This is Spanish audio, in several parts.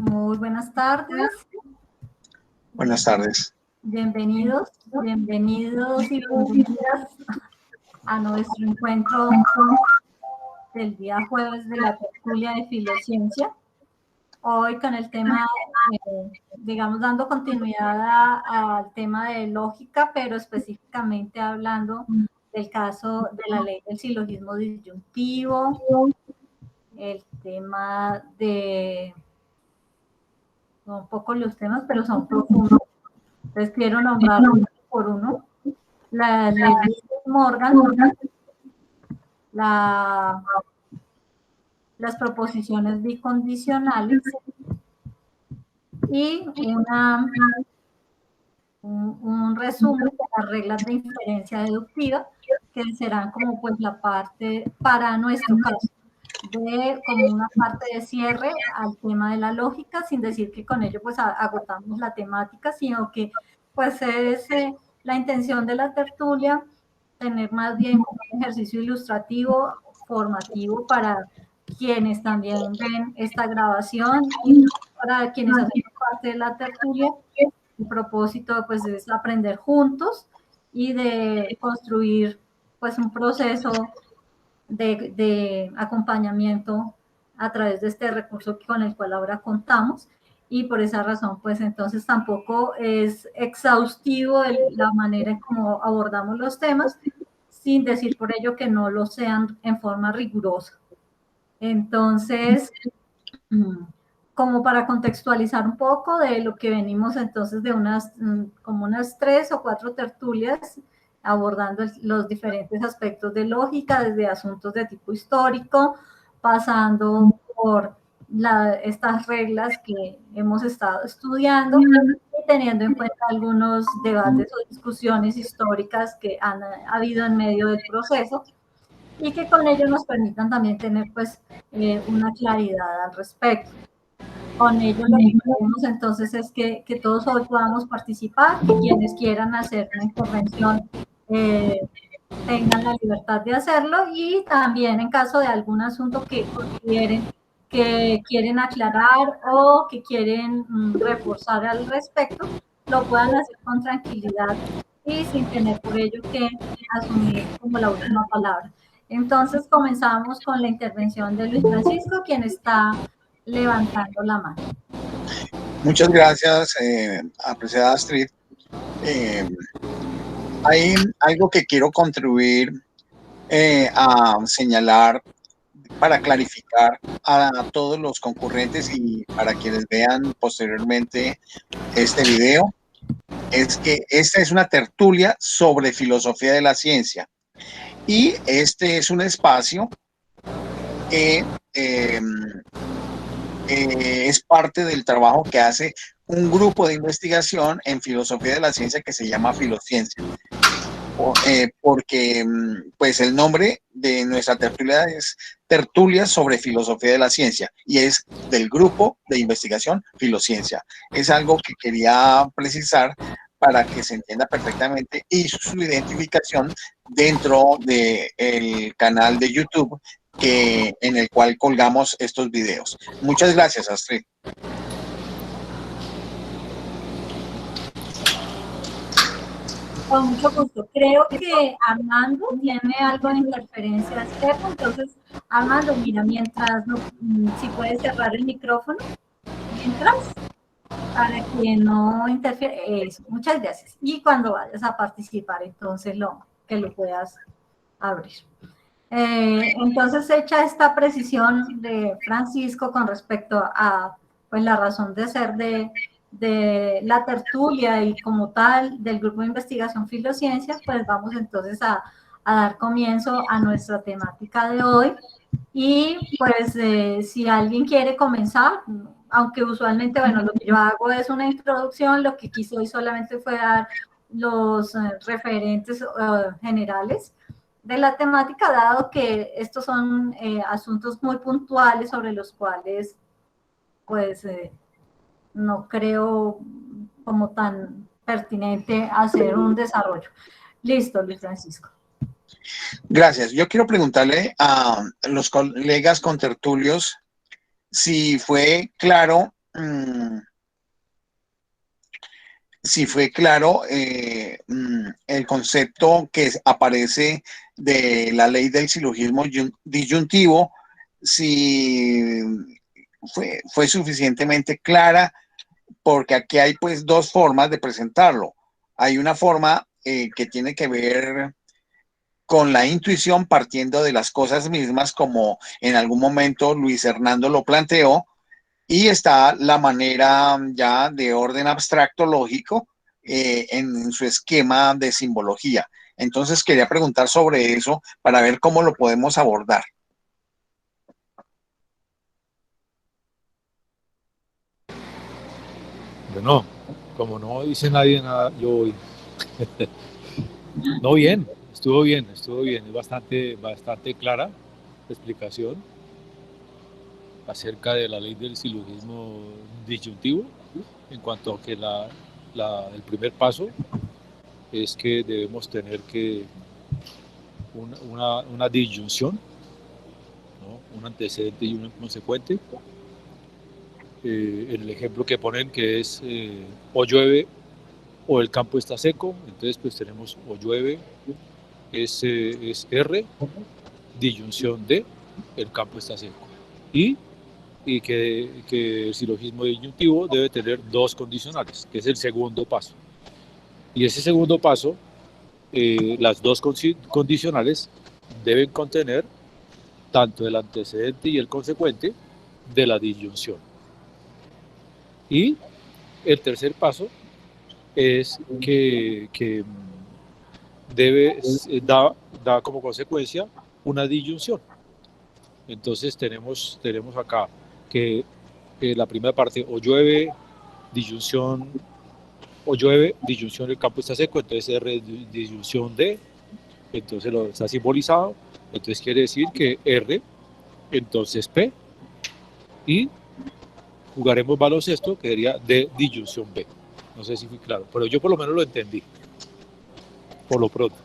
Muy buenas tardes. Buenas tardes. Bienvenidos y bienvenidas a nuestro encuentro del día jueves de la tertulia de Filociencia. Hoy con el tema, digamos, dando continuidad al tema de lógica, pero específicamente hablando del caso de la ley del silogismo disyuntivo, el tema de... Son pocos los temas, pero son profundos. Entonces quiero nombrar uno por uno. La ley de Morgan, las proposiciones bicondicionales y un resumen de las reglas de inferencia deductiva, que serán como pues la parte, para nuestro caso, como una parte de cierre al tema de la lógica, sin decir que con ello pues agotamos la temática, sino que pues es la intención de la tertulia tener más bien como un ejercicio ilustrativo, formativo para quienes también ven esta grabación y para quienes hacen parte de la tertulia. El propósito pues es aprender juntos y de construir pues un proceso de acompañamiento a través de este recurso con el cual ahora contamos, y por esa razón pues entonces tampoco es exhaustivo la manera en cómo abordamos los temas, sin decir por ello que no lo sean en forma rigurosa. Entonces, como para contextualizar un poco de lo que venimos entonces de como unas 3 o 4 tertulias abordando los diferentes aspectos de lógica, desde asuntos de tipo histórico, pasando por estas reglas que hemos estado estudiando y teniendo en cuenta algunos debates o discusiones históricas que han habido en medio del proceso y que con ello nos permitan también tener pues una claridad al respecto. Con ello lo que queremos entonces es que todos hoy podamos participar, que quienes quieran hacer una intervención tengan la libertad de hacerlo, y también en caso de algún asunto que consideren que quieren aclarar o que quieren reforzar al respecto, lo puedan hacer con tranquilidad y sin tener por ello que asumir como la última palabra. Entonces comenzamos con la intervención de Luis Francisco, quien está levantando la mano. Muchas gracias, apreciada Astrid. Hay algo que quiero contribuir a señalar para clarificar a todos los concurrentes y para quienes vean posteriormente este video, es que esta es una tertulia sobre filosofía de la ciencia y este es un espacio que es parte del trabajo que hace un grupo de investigación en filosofía de la ciencia que se llama Filociencia. Porque pues el nombre de nuestra tertulia es Tertulia sobre Filosofía de la Ciencia y es del grupo de investigación Filociencia. Es algo que quería precisar para que se entienda perfectamente y su identificación dentro del canal de YouTube en el cual colgamos estos videos. Muchas gracias, Astrid. Con mucho gusto. Creo que Armando tiene algo de interferencia externa, entonces Armando, mira, mientras, si puedes cerrar el micrófono, mientras, para que no interfiera. Eso, muchas gracias. Y cuando vayas a participar, entonces que lo puedas abrir. Entonces, hecha esta precisión de Francisco con respecto a pues, la razón de ser de la tertulia y como tal del grupo de investigación Filociencia, pues vamos entonces a dar comienzo a nuestra temática de hoy. Y pues si alguien quiere comenzar, aunque usualmente, bueno, lo que yo hago es una introducción, lo que quise hoy solamente fue dar los referentes generales de la temática, dado que estos son asuntos muy puntuales sobre los cuales pues no creo como tan pertinente hacer un desarrollo. Listo, Luis Francisco. Gracias. Yo quiero preguntarle a los colegas contertulios si fue claro mm, si fue claro el concepto que aparece de la ley del silogismo disyuntivo, si fue suficientemente clara, porque aquí hay pues dos formas de presentarlo. Hay una forma que tiene que ver con la intuición partiendo de las cosas mismas, como en algún momento Luis Hernando lo planteó, y está la manera ya de orden abstracto lógico en su esquema de simbología. Entonces quería preguntar sobre eso para ver cómo lo podemos abordar. Bueno, como no dice nadie nada, yo voy. No, bien, estuvo bien, estuvo bien. Es bastante clara la explicación acerca de la ley del silogismo disyuntivo, en cuanto a que el primer paso es que debemos tener que una disyunción, ¿no? Un antecedente y un consecuente. En el ejemplo que ponen, que es o llueve o el campo está seco, entonces pues tenemos o llueve es R, disyunción de el campo está seco. Y que el silogismo disyuntivo debe tener dos condicionales, que es el segundo paso. Y ese segundo paso, las dos condicionales deben contener tanto el antecedente y el consecuente de la disyunción. Y el tercer paso es que da como consecuencia una disyunción. Entonces tenemos acá que la primera parte o llueve, disyunción, el campo está seco, entonces R disyunción de, entonces lo está simbolizado, entonces quiere decir que R, entonces P, y jugaremos baloncesto, que sería de disyunción B. No sé si fui claro, pero yo por lo menos lo entendí, por lo pronto.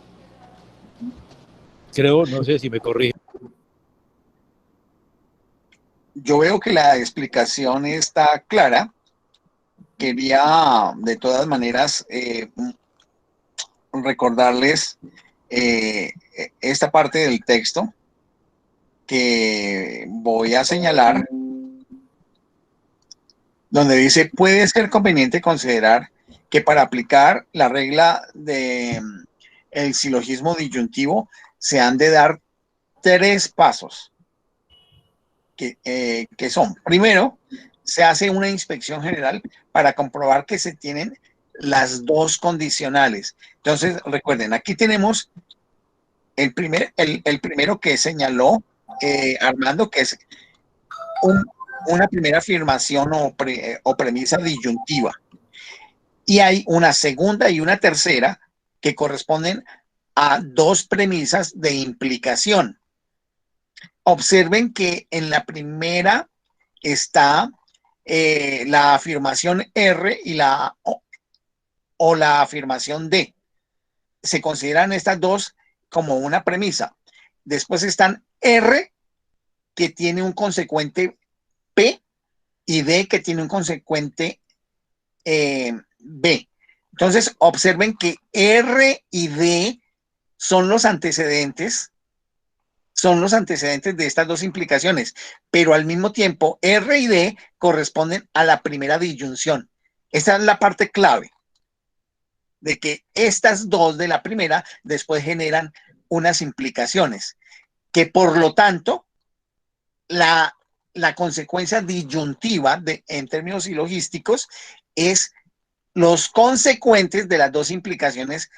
Creo, no sé si me corrige. Yo veo que la explicación está clara. Quería de todas maneras recordarles esta parte del texto que voy a señalar, donde dice: puede ser conveniente considerar que para aplicar la regla de el silogismo disyuntivo se han de dar tres pasos que son: primero, se hace una inspección general para comprobar que se tienen las dos condicionales. Entonces, recuerden, aquí tenemos el primero que señaló Armando, que es una primera afirmación o premisa disyuntiva. Y hay una segunda y una tercera que corresponden a dos premisas de implicación. Observen que en la primera está la afirmación R y o la afirmación D. Se consideran estas dos como una premisa. Después están R, que tiene un consecuente P, y D, que tiene un consecuente B. Entonces, observen que R y D son los antecedentes de estas dos implicaciones, pero al mismo tiempo R y D corresponden a la primera disyunción. Esta es la parte clave, de que estas dos de la primera después generan unas implicaciones, que por lo tanto la consecuencia disyuntiva en términos silogísticos es los consecuentes de las dos implicaciones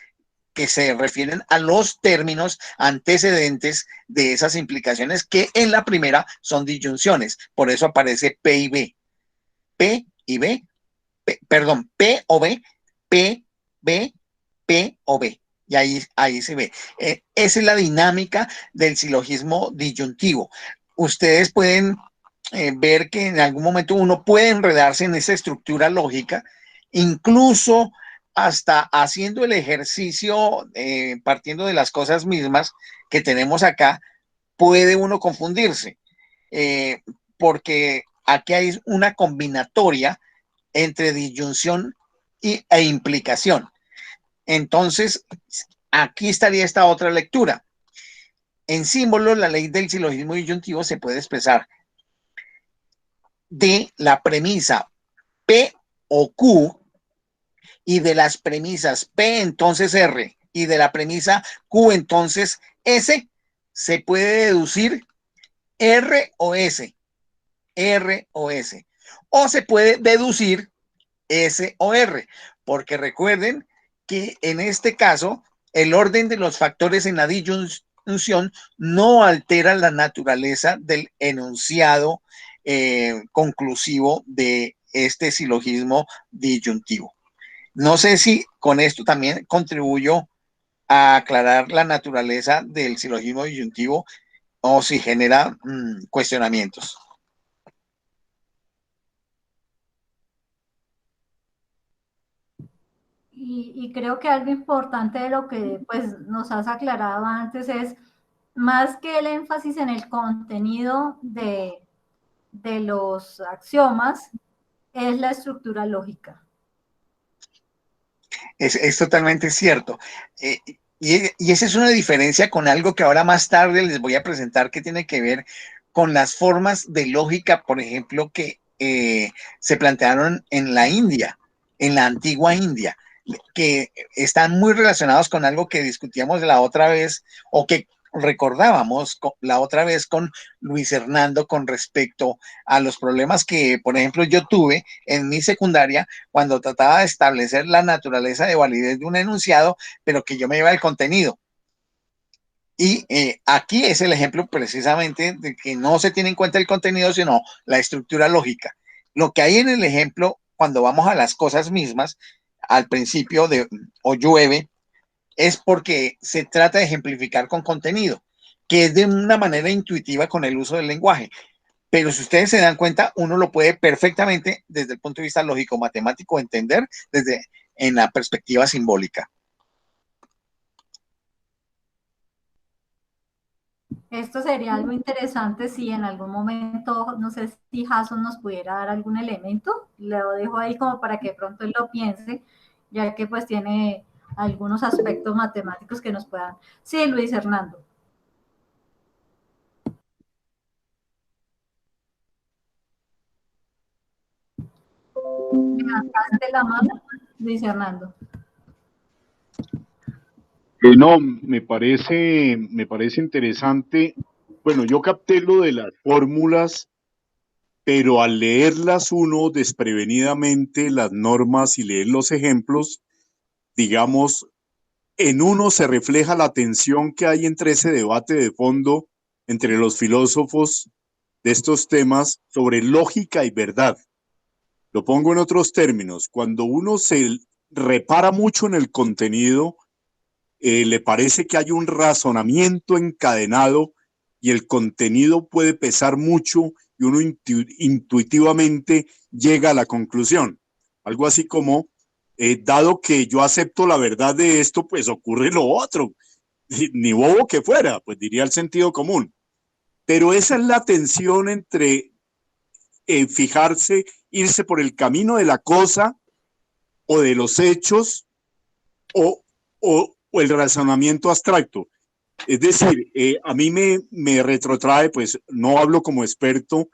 que se refieren a los términos antecedentes de esas implicaciones, que en la primera son disyunciones. Por eso aparece P y B. P y B, perdón, P o B, P, B, P o B. Y ahí se ve. Esa es la dinámica del silogismo disyuntivo. Ustedes pueden ver que en algún momento uno puede enredarse en esa estructura lógica, incluso hasta haciendo el ejercicio, partiendo de las cosas mismas que tenemos acá, puede uno confundirse, porque aquí hay una combinatoria entre disyunción e implicación. Entonces, aquí estaría esta otra lectura. En símbolos, la ley del silogismo disyuntivo se puede expresar de la premisa P o Q y de las premisas P entonces R y de la premisa Q entonces S, se puede deducir R o S, R o S, o se puede deducir S o R, porque recuerden que en este caso el orden de los factores en la disyunción no altera la naturaleza del enunciado conclusivo de este silogismo disyuntivo. No sé si con esto también contribuyo a aclarar la naturaleza del silogismo disyuntivo o si genera cuestionamientos. Y creo que algo importante de lo que pues, nos has aclarado antes es, más que el énfasis en el contenido de los axiomas, es la estructura lógica. Es totalmente cierto. Y esa es una diferencia con algo que ahora más tarde les voy a presentar que tiene que ver con las formas de lógica, por ejemplo, que se plantearon en la India, en la antigua India, que están muy relacionados con algo que discutíamos la otra vez o que recordábamos la otra vez con Luis Hernando con respecto a los problemas que, por ejemplo, yo tuve en mi secundaria cuando trataba de establecer la naturaleza de validez de un enunciado, pero que yo me iba al contenido. Y aquí es el ejemplo precisamente de que no se tiene en cuenta el contenido, sino la estructura lógica. Lo que hay en el ejemplo, cuando vamos a las cosas mismas, al principio de o llueve, es porque se trata de ejemplificar con contenido, que es de una manera intuitiva con el uso del lenguaje. Pero si ustedes se dan cuenta, uno lo puede perfectamente desde el punto de vista lógico-matemático entender desde en la perspectiva simbólica. Esto sería algo interesante si en algún momento, no sé si Jason nos pudiera dar algún elemento, lo dejo ahí como para que de pronto él lo piense, ya que pues tiene algunos aspectos matemáticos que nos puedan. Sí, Luis Hernando. ¿Levantaste la mano, Luis Hernando? No, me parece interesante. Bueno, yo capté lo de las fórmulas, pero al leerlas uno desprevenidamente, las normas y leer los ejemplos, digamos, en uno se refleja la tensión que hay entre ese debate de fondo entre los filósofos de estos temas sobre lógica y verdad. Lo pongo en otros términos. Cuando uno se repara mucho en el contenido, le parece que hay un razonamiento encadenado y el contenido puede pesar mucho y uno intuitivamente llega a la conclusión. Algo así como, dado que yo acepto la verdad de esto, pues ocurre lo otro. Ni bobo que fuera, pues diría el sentido común. Pero esa es la tensión entre fijarse, irse por el camino de la cosa o de los hechos o el razonamiento abstracto. Es decir, a mí me retrotrae, pues no hablo como experto,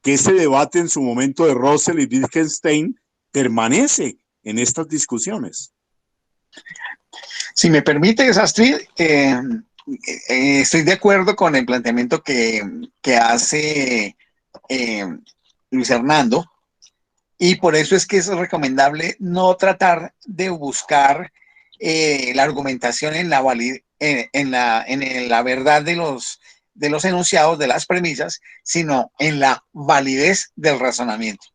que ese debate en su momento de Russell y Wittgenstein permanece en estas discusiones. Si me permites, Astrid, estoy de acuerdo con el planteamiento que hace Luis Hernando, y por eso es que es recomendable no tratar de buscar la argumentación en la verdad de los enunciados, de las premisas, sino en la validez del razonamiento.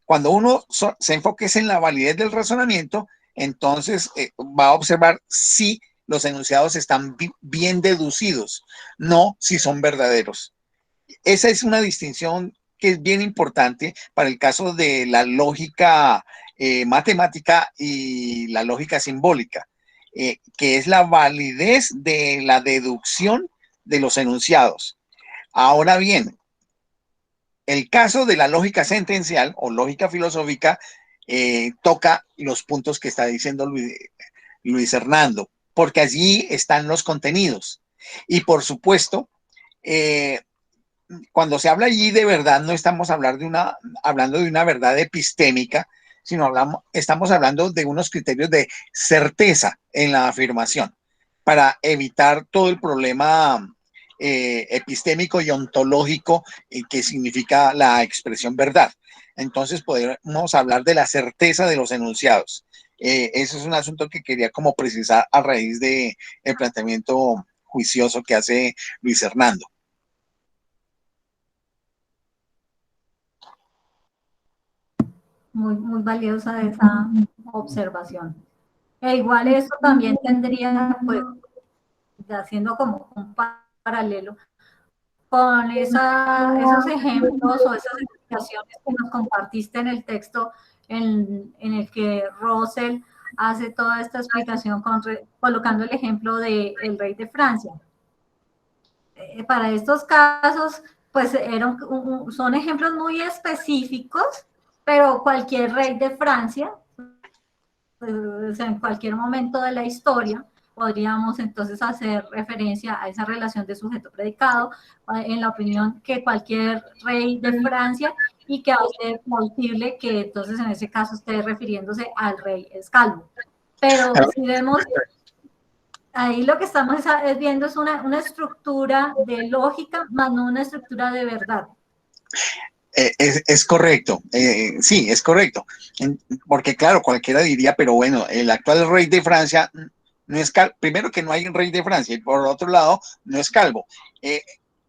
Cuando uno se enfoque en la validez del razonamiento, entonces va a observar si los enunciados están bien deducidos, no si son verdaderos. Esa es una distinción que es bien importante para el caso de la lógica matemática y la lógica simbólica, que es la validez de la deducción de los enunciados. Ahora bien, El caso de la lógica sentencial o lógica filosófica toca los puntos que está diciendo Luis Hernando, porque allí están los contenidos. Y por supuesto, cuando se habla allí de verdad, no estamos hablando de una verdad epistémica, sino estamos hablando de unos criterios de certeza en la afirmación, para evitar todo el problema epistémico y ontológico que significa la expresión verdad. Entonces podemos hablar de la certeza de los enunciados. Ese es un asunto que quería como precisar a raíz del planteamiento juicioso que hace Luis Hernando. Muy valiosa esa observación. E igual eso también tendría, pues, haciendo como un paralelo con esos ejemplos o esas explicaciones que nos compartiste en el texto en el que Russell hace toda esta explicación colocando el ejemplo del rey de Francia. Para estos casos, pues son ejemplos muy específicos, pero cualquier rey de Francia, pues, en cualquier momento de la historia, podríamos entonces hacer referencia a esa relación de sujeto-predicado, en la opinión que cualquier rey de Francia, y que hace plausible que entonces en ese caso esté refiriéndose al rey Escalvo. Pero si vemos, ahí lo que estamos viendo es una estructura de lógica, más no una estructura de verdad. Es correcto, sí, es correcto, porque claro, cualquiera diría, pero bueno, el actual rey de Francia no es calvo, primero que no hay un rey de Francia, y por otro lado, no es calvo.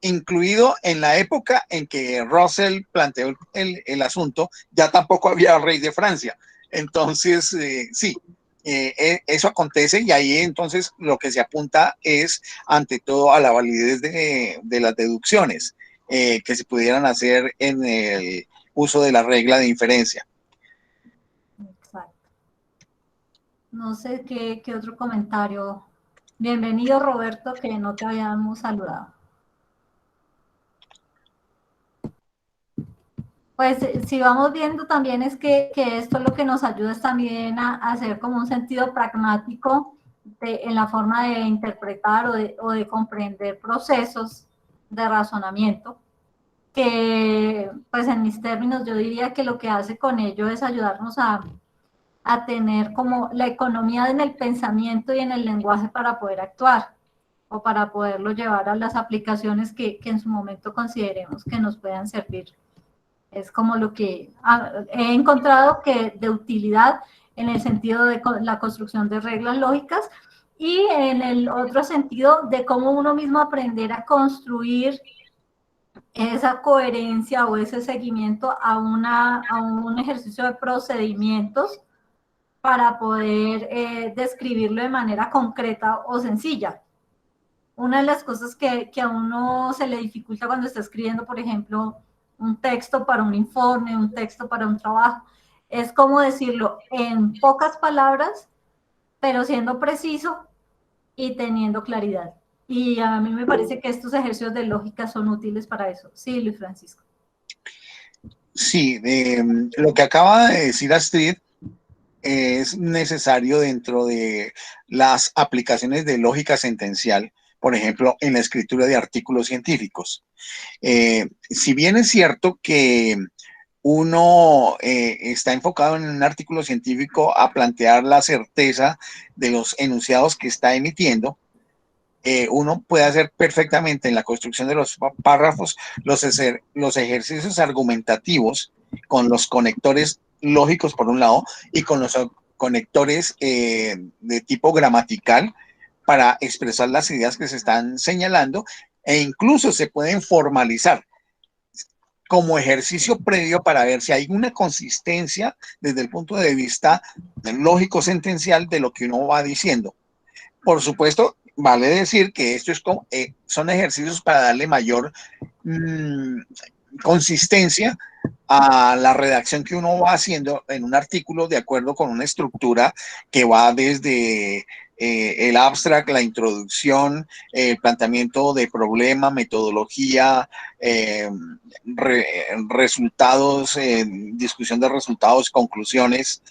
Incluido en la época en que Russell planteó el asunto, ya tampoco había rey de Francia. Entonces, sí, eso acontece, y ahí entonces lo que se apunta es, ante todo, a la validez de las deducciones que se pudieran hacer en el uso de la regla de inferencia. Exacto. No sé qué otro comentario. Bienvenido, Roberto, que no te habíamos saludado. Pues si vamos viendo también es que esto lo que nos ayuda es también a hacer como un sentido pragmático en la forma de interpretar o de comprender procesos de razonamiento, que pues en mis términos yo diría que lo que hace con ello es ayudarnos a tener como la economía en el pensamiento y en el lenguaje para poder actuar o para poderlo llevar a las aplicaciones que en su momento consideremos que nos puedan servir. Es como lo que he encontrado que de utilidad en el sentido de la construcción de reglas lógicas, y en el otro sentido de cómo uno mismo aprender a construir esa coherencia o ese seguimiento a un ejercicio de procedimientos para poder describirlo de manera concreta o sencilla. Una de las cosas que a uno se le dificulta cuando está escribiendo, por ejemplo, un texto para un informe, un texto para un trabajo, es cómo decirlo en pocas palabras, pero siendo preciso y teniendo claridad. Y a mí me parece que estos ejercicios de lógica son útiles para eso. Sí, Luis Francisco. Sí, lo que acaba de decir Astrid es necesario dentro de las aplicaciones de lógica sentencial, por ejemplo, en la escritura de artículos científicos. Si bien es cierto que uno está enfocado en un artículo científico a plantear la certeza de los enunciados que está emitiendo, uno puede hacer perfectamente en la construcción de los párrafos los ejercicios argumentativos con los conectores lógicos por un lado y con los conectores de tipo gramatical para expresar las ideas que se están señalando, e incluso se pueden formalizar como ejercicio previo para ver si hay una consistencia desde el punto de vista lógico sentencial de lo que uno va diciendo. Por supuesto, vale decir que esto es como, son ejercicios para darle mayor consistencia a la redacción que uno va haciendo en un artículo de acuerdo con una estructura que va desde el abstract, la introducción, el planteamiento de problema, metodología, resultados, discusión de resultados, conclusiones,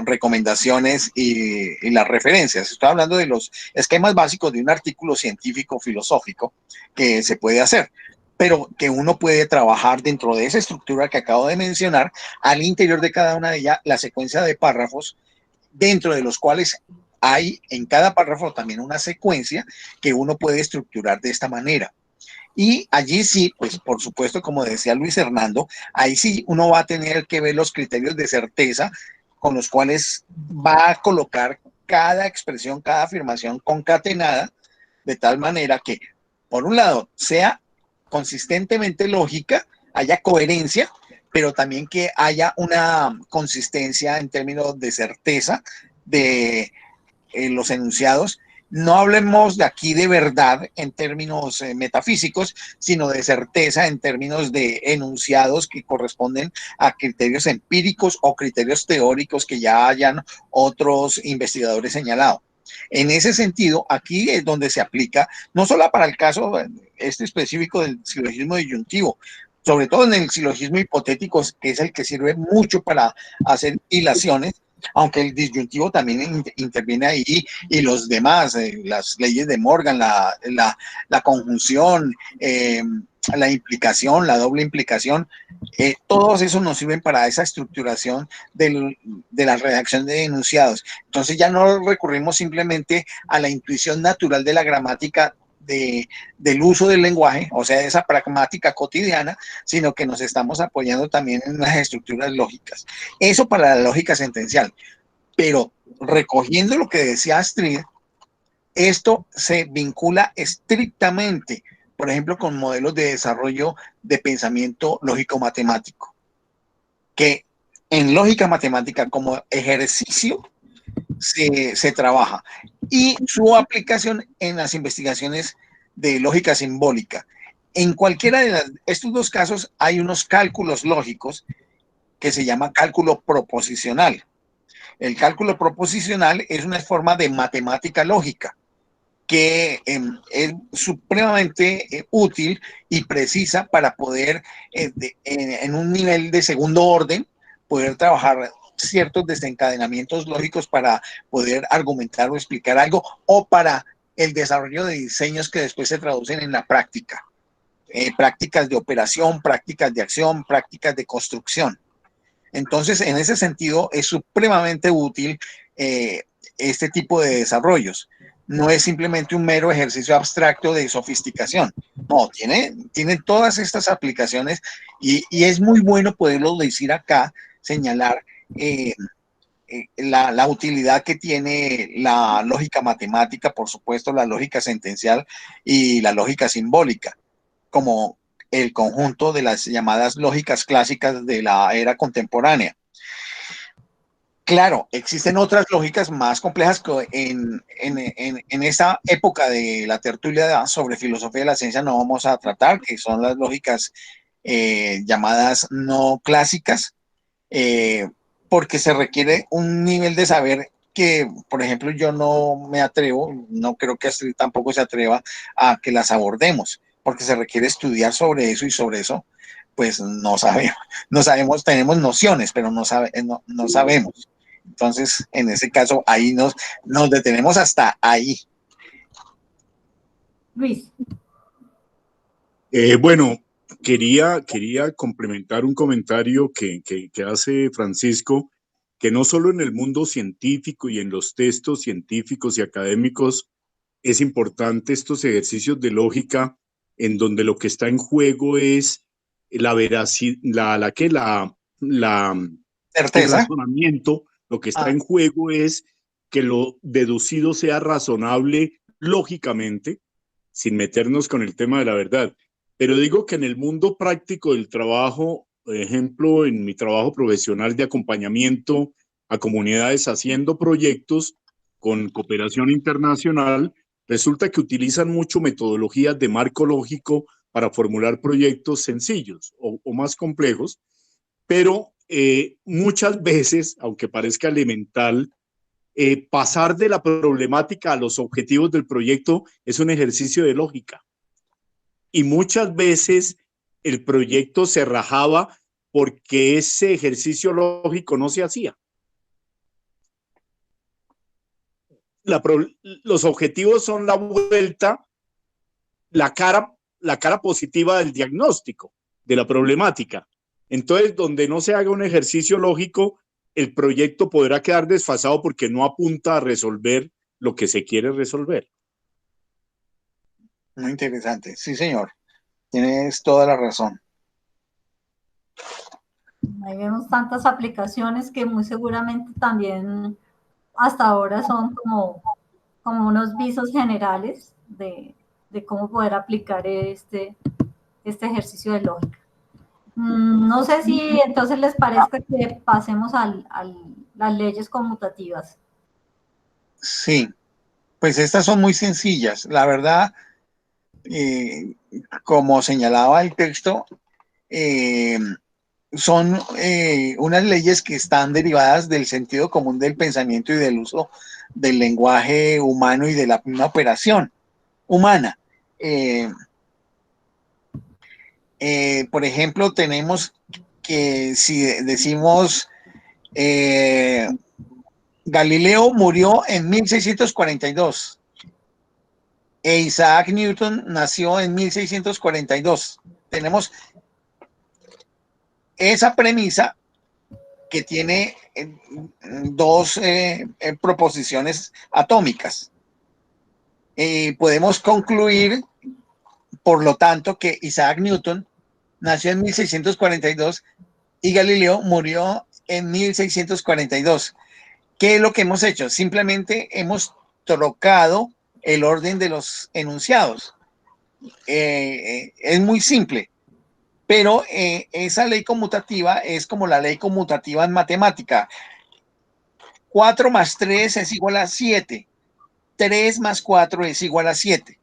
recomendaciones y las referencias. Estoy hablando de los esquemas básicos de un artículo científico filosófico que se puede hacer, pero que uno puede trabajar dentro de esa estructura que acabo de mencionar, al interior de cada una de ellas, la secuencia de párrafos, dentro de los cuales hay en cada párrafo también una secuencia que uno puede estructurar de esta manera. Y allí sí, pues por supuesto, como decía Luis Hernando, ahí sí uno va a tener que ver los criterios de certeza con los cuales va a colocar cada expresión, cada afirmación concatenada, de tal manera que, por un lado, sea consistentemente lógica, haya coherencia, pero también que haya una consistencia en términos de certeza de los enunciados. No hablemos de aquí de verdad en términos metafísicos, sino de certeza en términos de enunciados que corresponden a criterios empíricos o criterios teóricos que ya hayan otros investigadores señalado. En ese sentido, aquí es donde se aplica, no solo para el caso este específico del silogismo disyuntivo, sobre todo en el silogismo hipotético, que es el que sirve mucho para hacer hilaciones, aunque el disyuntivo también interviene ahí, y los demás, las leyes de Morgan, la conjunción, la implicación, la doble implicación, todos esos nos sirven para esa estructuración de la redacción de enunciados. Entonces ya no recurrimos simplemente a la intuición natural de la gramática del uso del lenguaje, o sea, esa pragmática cotidiana, sino que nos estamos apoyando también en las estructuras lógicas. Eso para la lógica sentencial. Pero recogiendo lo que decía Astrid, esto se vincula estrictamente, por ejemplo, con modelos de desarrollo de pensamiento lógico-matemático, que en lógica matemática como ejercicio se trabaja, y su aplicación en las investigaciones de lógica simbólica. En cualquiera de estos dos casos hay unos cálculos lógicos que se llama cálculo proposicional. El cálculo proposicional es una forma de matemática lógica que es supremamente útil y precisa para poder, en un nivel de segundo orden, poder trabajar ciertos desencadenamientos lógicos para poder argumentar o explicar algo, o para el desarrollo de diseños que después se traducen en la práctica. Prácticas de operación, prácticas de acción, prácticas de construcción. Entonces, en ese sentido, es supremamente útil este tipo de desarrollos. No es simplemente un mero ejercicio abstracto de sofisticación. No, tiene todas estas aplicaciones, y es muy bueno poderlo decir acá, señalar la utilidad que tiene la lógica matemática, por supuesto, la lógica sentencial y la lógica simbólica, como el conjunto de las llamadas lógicas clásicas de la era contemporánea. Claro, existen otras lógicas más complejas que en esta época de la tertulia sobre filosofía de la ciencia no vamos a tratar, que son las lógicas llamadas no clásicas, porque se requiere un nivel de saber que, por ejemplo, yo no me atrevo, no creo que Astrid tampoco se atreva a que las abordemos, porque se requiere estudiar sobre eso, y sobre eso, pues no sabemos, tenemos nociones, pero no sabemos. Entonces, en ese caso, ahí nos detenemos hasta ahí. Luis. Bueno, quería complementar un comentario que hace Francisco, que no solo en el mundo científico y en los textos científicos y académicos es importante estos ejercicios de lógica, en donde lo que está en juego es la veracidad, el razonamiento. Lo que está en juego es que lo deducido sea razonable lógicamente, sin meternos con el tema de la verdad. Pero digo que en el mundo práctico del trabajo, por ejemplo, en mi trabajo profesional de acompañamiento a comunidades haciendo proyectos con cooperación internacional, resulta que utilizan mucho metodologías de marco lógico para formular proyectos sencillos o más complejos, pero muchas veces, aunque parezca elemental, pasar de la problemática a los objetivos del proyecto es un ejercicio de lógica. Y muchas veces el proyecto se rajaba porque ese ejercicio lógico no se hacía. Los objetivos son la vuelta, la cara positiva del diagnóstico, de la problemática. Entonces, donde no se haga un ejercicio lógico, el proyecto podrá quedar desfasado porque no apunta a resolver lo que se quiere resolver. Muy interesante. Sí, señor. Tienes toda la razón. Ahí vemos tantas aplicaciones que muy seguramente también hasta ahora son como unos visos generales de cómo poder aplicar este ejercicio de lógica. No sé si entonces les parezca que pasemos a las leyes conmutativas. Sí, pues estas son muy sencillas. La verdad, como señalaba el texto, son unas leyes que están derivadas del sentido común del pensamiento y del uso del lenguaje humano y de la misma operación humana. Por ejemplo, tenemos que si decimos Galileo murió en 1642 e Isaac Newton nació en 1642. Tenemos esa premisa que tiene dos proposiciones atómicas. Podemos concluir, por lo tanto, que Isaac Newton nació en 1642 y Galileo murió en 1642. ¿Qué es lo que hemos hecho? Simplemente hemos trocado el orden de los enunciados. Es muy simple, pero esa ley conmutativa es como la ley conmutativa en matemática. 4 más 3 es igual a 7. 3 más 4 es igual a 7.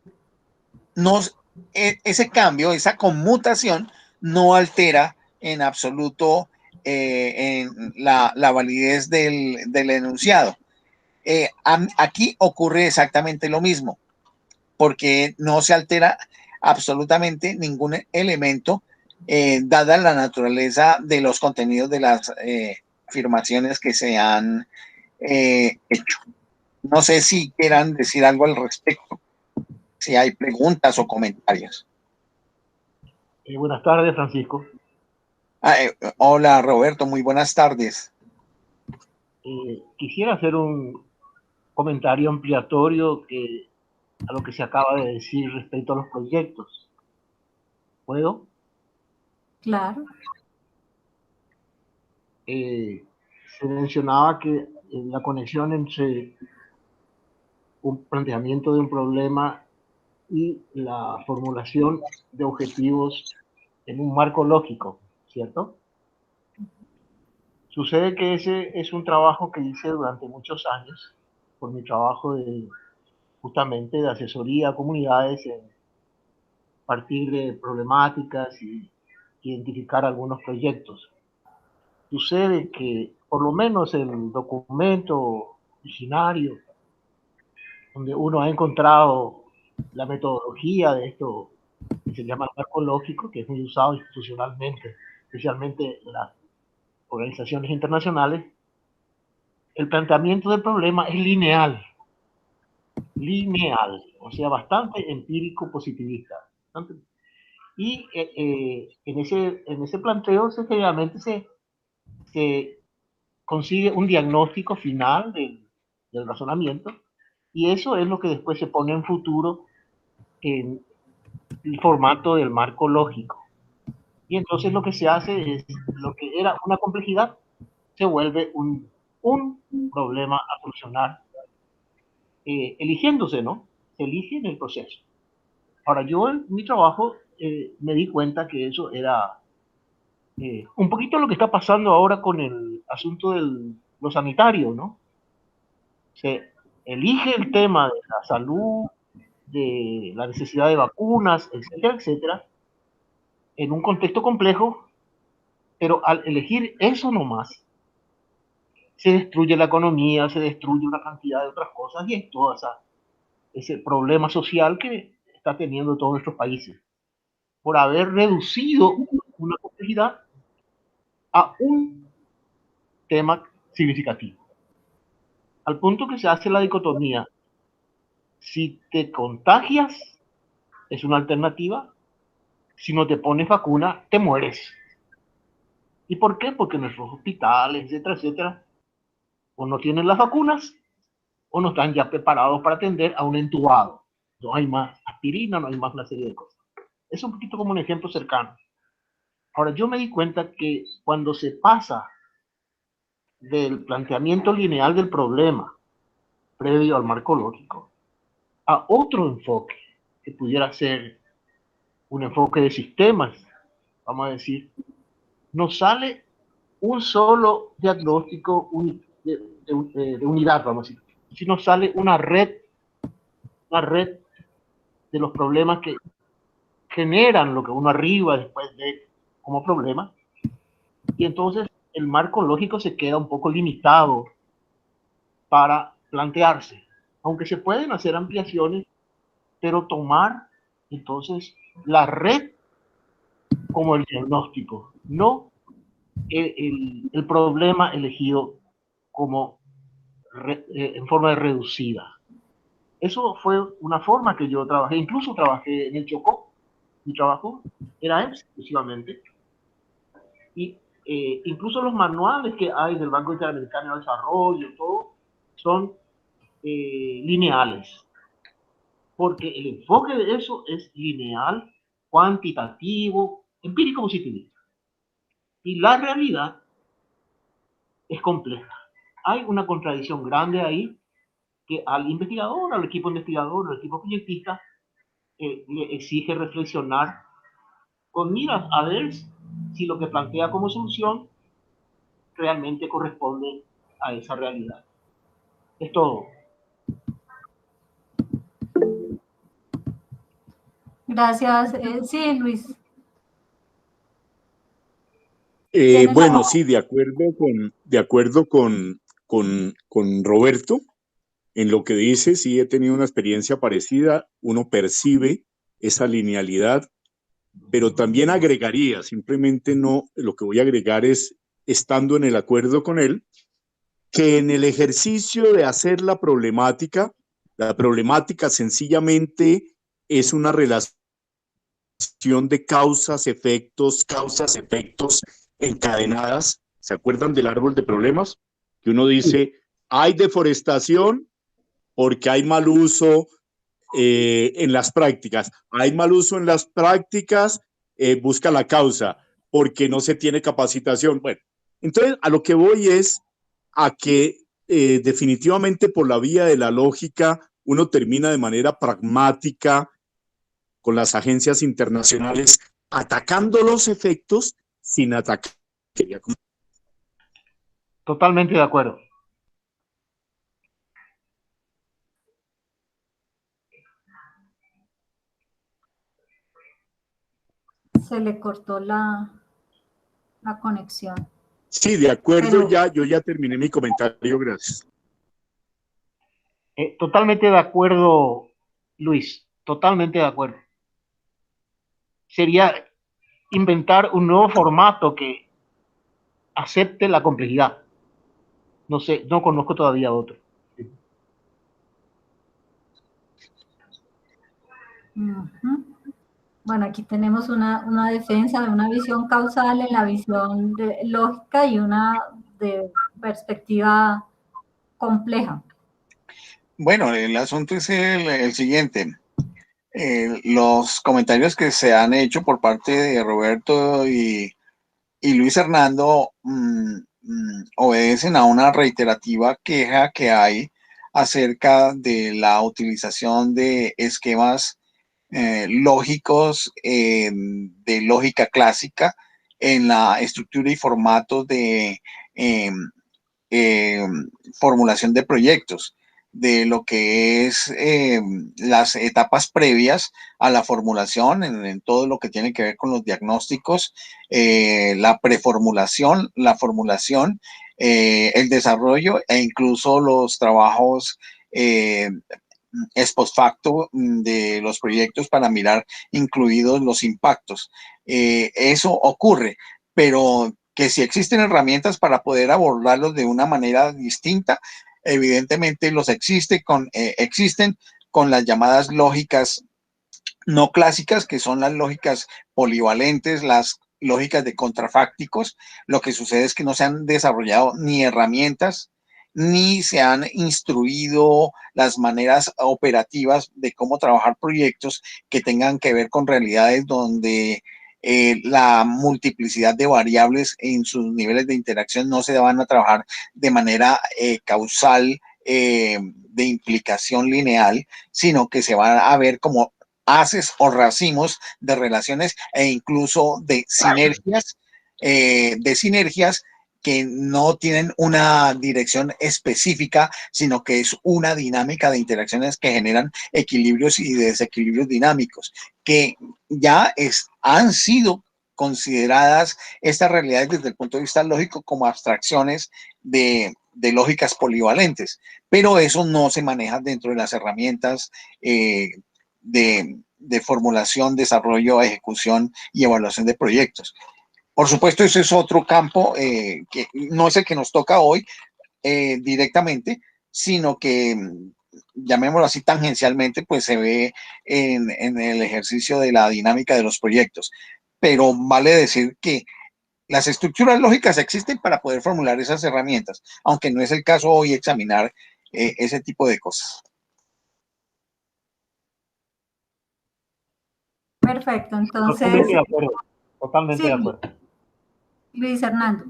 Ese cambio, esa conmutación, no altera en absoluto en la validez del enunciado. Aquí ocurre exactamente lo mismo, porque no se altera absolutamente ningún elemento, dada la naturaleza de los contenidos de las afirmaciones que se han hecho. No sé si quieran decir algo al respecto, si hay preguntas o comentarios. Buenas tardes, Francisco. Hola, Roberto, muy buenas tardes. Quisiera hacer un comentario ampliatorio a lo que se acaba de decir respecto a los proyectos. ¿Puedo? Claro. Se mencionaba que la conexión entre un planteamiento de un problema y la formulación de objetivos en un marco lógico, ¿cierto? Sucede que ese es un trabajo que hice durante muchos años, por mi trabajo justamente de asesoría a comunidades en partir de problemáticas y identificar algunos proyectos. Sucede que por lo menos el documento originario, donde uno ha encontrado la metodología de esto que se llama el marco lógico, que es muy usado institucionalmente, especialmente en las organizaciones internacionales, el planteamiento del problema es lineal, o sea, bastante empírico positivista. Y en ese planteo generalmente se consigue un diagnóstico final del razonamiento, y eso es lo que después se pone en futuro en el formato del marco lógico. Y entonces lo que se hace es, lo que era una complejidad, se vuelve un problema a solucionar, eligiéndose, ¿no? Se elige en el proceso. Ahora, yo en mi trabajo me di cuenta que eso era un poquito lo que está pasando ahora con el asunto de lo sanitario, ¿no? Se elige el tema de la salud, de la necesidad de vacunas, etcétera, etcétera, en un contexto complejo, pero al elegir eso nomás, se destruye la economía, se destruye una cantidad de otras cosas y es todo ese problema social que está teniendo todos nuestros países por haber reducido una complejidad a un tema significativo. Al punto que se hace la dicotomía, si te contagias es una alternativa, si no te pones vacuna te mueres. ¿Y por qué? Porque nuestros hospitales, etcétera, etcétera, o no tienen las vacunas o no están ya preparados para atender a un entubado. No hay más aspirina, no hay más una serie de cosas. Es un poquito como un ejemplo cercano. Ahora, yo me di cuenta que cuando se pasa del planteamiento lineal del problema previo al marco lógico a otro enfoque, que pudiera ser un enfoque de sistemas, vamos a decir, nos sale un solo diagnóstico de unidad, vamos a decir, sino sale una red de los problemas que generan lo que uno arriba después ve como problema, y entonces el marco lógico se queda un poco limitado para plantearse, aunque se pueden hacer ampliaciones, pero tomar entonces la red como el diagnóstico, no el problema elegido como en forma de reducida. Eso fue una forma que yo trabajé, incluso trabajé en el Chocó, mi trabajo era exclusivamente, y incluso los manuales que hay del Banco Interamericano de Desarrollo, todo, son lineales, porque el enfoque de eso es lineal, cuantitativo, empírico positivista. Y la realidad es compleja. Hay una contradicción grande ahí que al investigador, al equipo investigador, al equipo proyectista, le exige reflexionar con miras a ver si lo que plantea como solución realmente corresponde a esa realidad. Es todo. Gracias. Sí, Luis. Bueno, sí, de acuerdo con Roberto en lo que dice, sí he tenido una experiencia parecida, uno percibe esa linealidad, pero también agregaría, simplemente no, lo que voy a agregar es, estando en el acuerdo con él, que en el ejercicio de hacer la problemática sencillamente es una relación de causas, efectos encadenadas. ¿Se acuerdan del árbol de problemas? Que uno dice, hay deforestación porque hay mal uso en las prácticas. Hay mal uso en las prácticas, busca la causa, porque no se tiene capacitación. Bueno, entonces a lo que voy es a que definitivamente por la vía de la lógica uno termina de manera pragmática con las agencias internacionales atacando los efectos sin atacar. Totalmente de acuerdo. Se le cortó la conexión. Sí, de acuerdo, pero yo ya terminé mi comentario, gracias. Totalmente de acuerdo, Luis, totalmente de acuerdo. Sería inventar un nuevo formato que acepte la complejidad. No sé, no conozco todavía otro. Bueno, aquí tenemos una defensa de una visión causal en la visión lógica y una de perspectiva compleja. Bueno, el asunto es el siguiente. Los comentarios que se han hecho por parte de Roberto y Luis Hernando obedecen a una reiterativa queja que hay acerca de la utilización de esquemas lógicos de lógica clásica en la estructura y formato de formulación de proyectos. de lo que es las etapas previas a la formulación, en todo lo que tiene que ver con los diagnósticos, la preformulación, la formulación, el desarrollo e incluso los trabajos ex post facto de los proyectos para mirar incluidos los impactos. Eso ocurre, pero que si existen herramientas para poder abordarlos de una manera distinta, evidentemente existen con las llamadas lógicas no clásicas, que son las lógicas polivalentes, las lógicas de contrafácticos. Lo que sucede es que no se han desarrollado ni herramientas, ni se han instruido las maneras operativas de cómo trabajar proyectos que tengan que ver con realidades donde la multiplicidad de variables en sus niveles de interacción no se van a trabajar de manera causal, de implicación lineal, sino que se van a ver como haces o racimos de relaciones e incluso de sinergias que no tienen una dirección específica, sino que es una dinámica de interacciones que generan equilibrios y desequilibrios dinámicos, que ya han sido consideradas estas realidades desde el punto de vista lógico como abstracciones de lógicas polivalentes, pero eso no se maneja dentro de las herramientas de formulación, desarrollo, ejecución y evaluación de proyectos. Por supuesto, ese es otro campo que no es el que nos toca hoy directamente, sino que, llamémoslo así tangencialmente, pues se ve en el ejercicio de la dinámica de los proyectos. Pero vale decir que las estructuras lógicas existen para poder formular esas herramientas, aunque no es el caso hoy examinar ese tipo de cosas. Perfecto, entonces... Totalmente de acuerdo, totalmente sí, de acuerdo. Luis Hernando.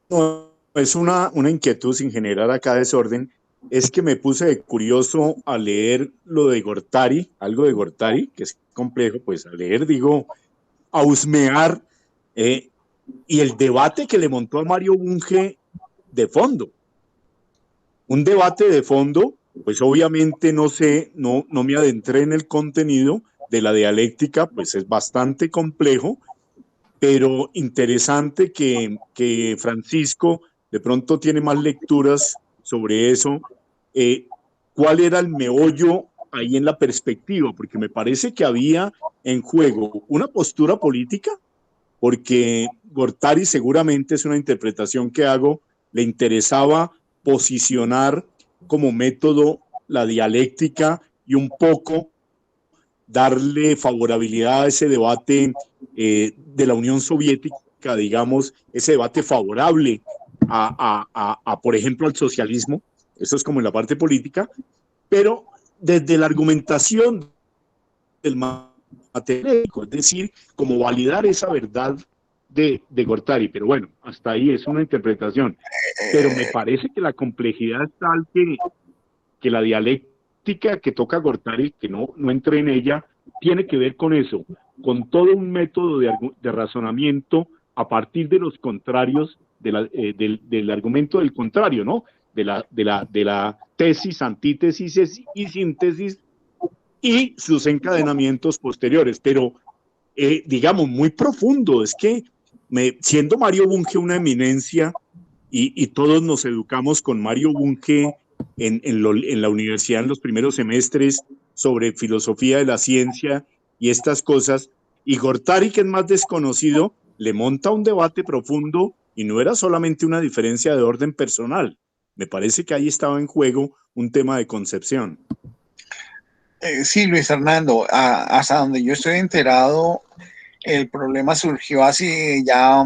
No, es una inquietud sin generar acá desorden. Es que me puse curioso a leer lo de Gortari, algo de Gortari, que es complejo, pues a leer, digo, a husmear, y el debate que le montó a Mario Bunge de fondo. Un debate de fondo, pues obviamente no sé, no me adentré en el contenido de la dialéctica, pues es bastante complejo, pero interesante que Francisco de pronto tiene más lecturas sobre eso. ¿Cuál era el meollo ahí en la perspectiva? Porque me parece que había en juego una postura política, porque Gortari seguramente es una interpretación que hago, le interesaba posicionar como método la dialéctica y un poco darle favorabilidad a ese debate de la Unión Soviética, digamos, ese debate favorable por ejemplo, al socialismo. Eso es como en la parte política, pero desde la argumentación del matemático, es decir, como validar esa verdad de Gortari. Pero bueno, hasta ahí es una interpretación. Pero me parece que la complejidad es tal que la dialéctica que toca Gortari, que no entré en ella, tiene que ver con eso, con todo un método de razonamiento a partir de los contrarios, del argumento del contrario, ¿no? De la tesis, antítesis y síntesis y sus encadenamientos posteriores. Pero, digamos, muy profundo. Es que siendo Mario Bunge una eminencia, y todos nos educamos con Mario Bunge en la universidad en los primeros semestres sobre filosofía de la ciencia y estas cosas, y Gortari, que es más desconocido, le monta un debate profundo y no era solamente una diferencia de orden personal. Me parece que ahí estaba en juego un tema de concepción. Sí, Luis Fernando, hasta donde yo estoy enterado, el problema surgió hace ya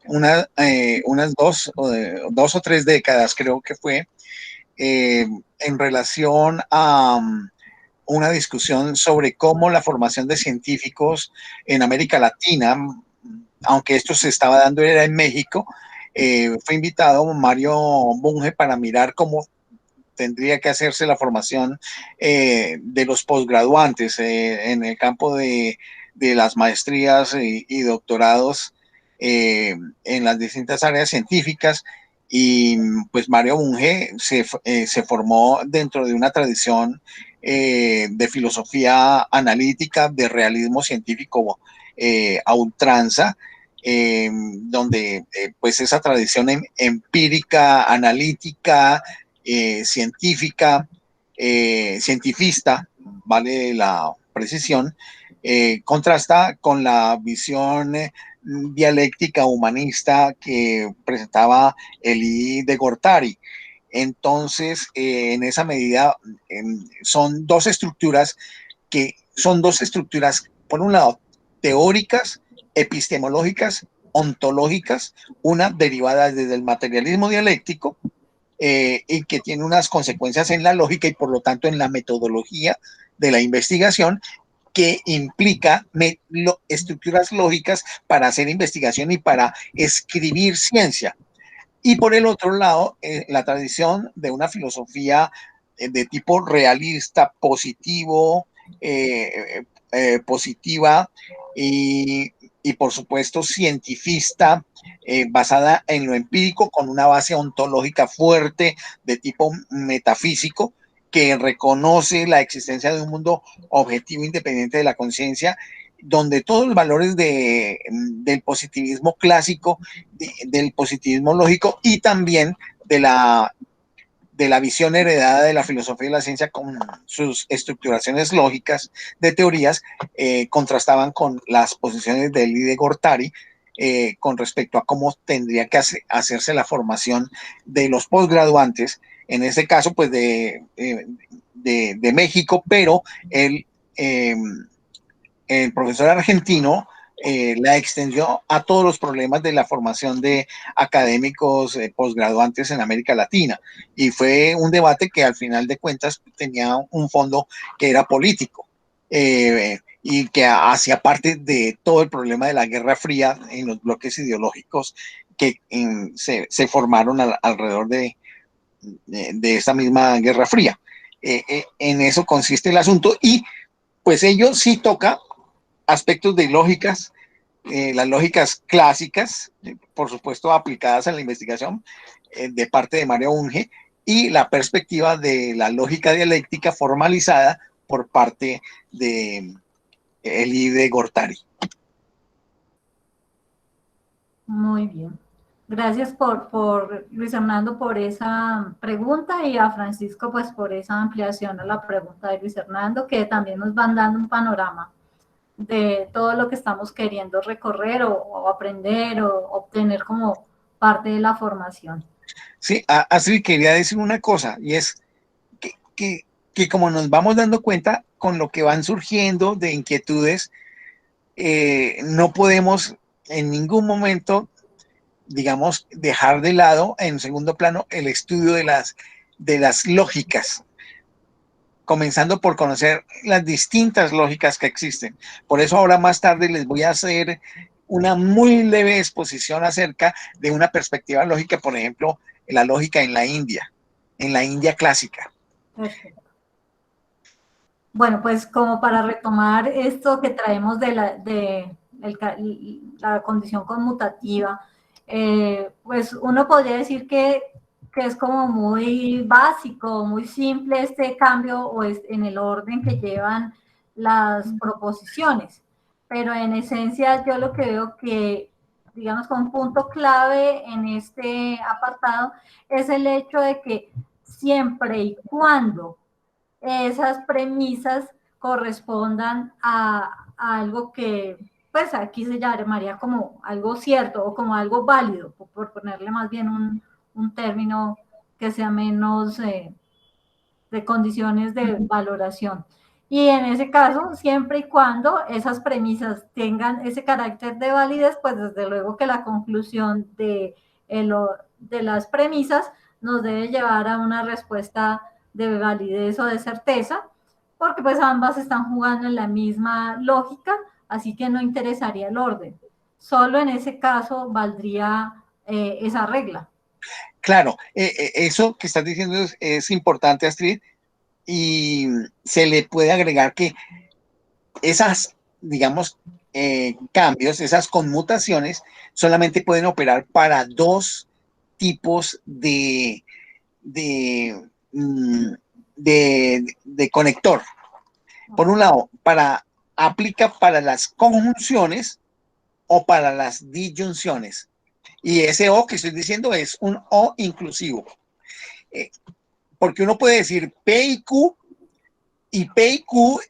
unas 2 o 3 décadas, creo que fue, en relación a una discusión sobre cómo la formación de científicos en América Latina, aunque esto se estaba dando era en México, fue invitado Mario Bunge para mirar cómo tendría que hacerse la formación de los posgraduantes en el campo de las maestrías y doctorados en las distintas áreas científicas, Y pues Mario Bunge se formó dentro de una tradición de filosofía analítica, de realismo científico a ultranza, donde pues esa tradición empírica, analítica, científica, cientifista, vale la precisión, contrasta con la visión dialéctica humanista que presentaba Elie de Gortari. Entonces, en esa medida, son dos estructuras por un lado, teóricas, epistemológicas, ontológicas, una derivada desde el materialismo dialéctico, y que tiene unas consecuencias en la lógica y por lo tanto en la metodología de la investigación, que implica estructuras lógicas para hacer investigación y para escribir ciencia. Y por el otro lado, la tradición de una filosofía de tipo realista, positivo, positiva y por supuesto cientifista, basada en lo empírico, con una base ontológica fuerte de tipo metafísico, que reconoce la existencia de un mundo objetivo independiente de la conciencia, donde todos los valores del positivismo clásico, del positivismo lógico y también de la visión heredada de la filosofía y la ciencia con sus estructuraciones lógicas de teorías, contrastaban con las posiciones de Elie de Gortari, con respecto a cómo tendría que hacerse la formación de los posgraduantes, en este caso pues de México, pero el profesor argentino la extendió a todos los problemas de la formación de académicos posgraduantes en América Latina. Y fue un debate que al final de cuentas tenía un fondo que era político, y que hacía parte de todo el problema de la Guerra Fría en los bloques ideológicos que se formaron alrededor de esta misma Guerra Fría. En eso consiste el asunto, y pues ello sí toca aspectos de lógicas, las lógicas clásicas, por supuesto aplicadas a la investigación, de parte de Mario Bunge, y la perspectiva de la lógica dialéctica formalizada por parte de Elie de Gortari. Muy bien. Gracias por Luis Hernando por esa pregunta, y a Francisco pues por esa ampliación a la pregunta de Luis Hernando, que también nos van dando un panorama de todo lo que estamos queriendo recorrer o aprender o obtener como parte de la formación. Sí, Astrid, quería decir una cosa, y es que como nos vamos dando cuenta con lo que van surgiendo de inquietudes, no podemos en ningún momento, digamos, dejar de lado en segundo plano el estudio de las lógicas, comenzando por conocer las distintas lógicas que existen. Por eso ahora más tarde les voy a hacer una muy leve exposición acerca de una perspectiva lógica, por ejemplo, la lógica en la India clásica. Perfecto. Bueno, pues como para retomar esto que traemos de la condición conmutativa, pues uno podría decir que es como muy básico, muy simple este cambio o en el orden que llevan las proposiciones, pero en esencia yo lo que veo que, digamos, con un punto clave en este apartado es el hecho de que siempre y cuando esas premisas correspondan a algo que, pues aquí se llamaría como algo cierto o como algo válido, por ponerle más bien un término que sea menos de condiciones de valoración. Y en ese caso, siempre y cuando esas premisas tengan ese carácter de validez, pues desde luego que la conclusión de las premisas nos debe llevar a una respuesta de validez o de certeza, porque pues ambas están jugando en la misma lógica, así que no interesaría el orden. Solo en ese caso valdría esa regla. Claro, eso que estás diciendo es importante, Astrid, y se le puede agregar que esas, digamos, cambios, esas conmutaciones, solamente pueden operar para dos tipos de conector. Por un lado, aplica para las conjunciones o para las disyunciones. Y ese O que estoy diciendo es un O inclusivo. Porque uno puede decir P y Q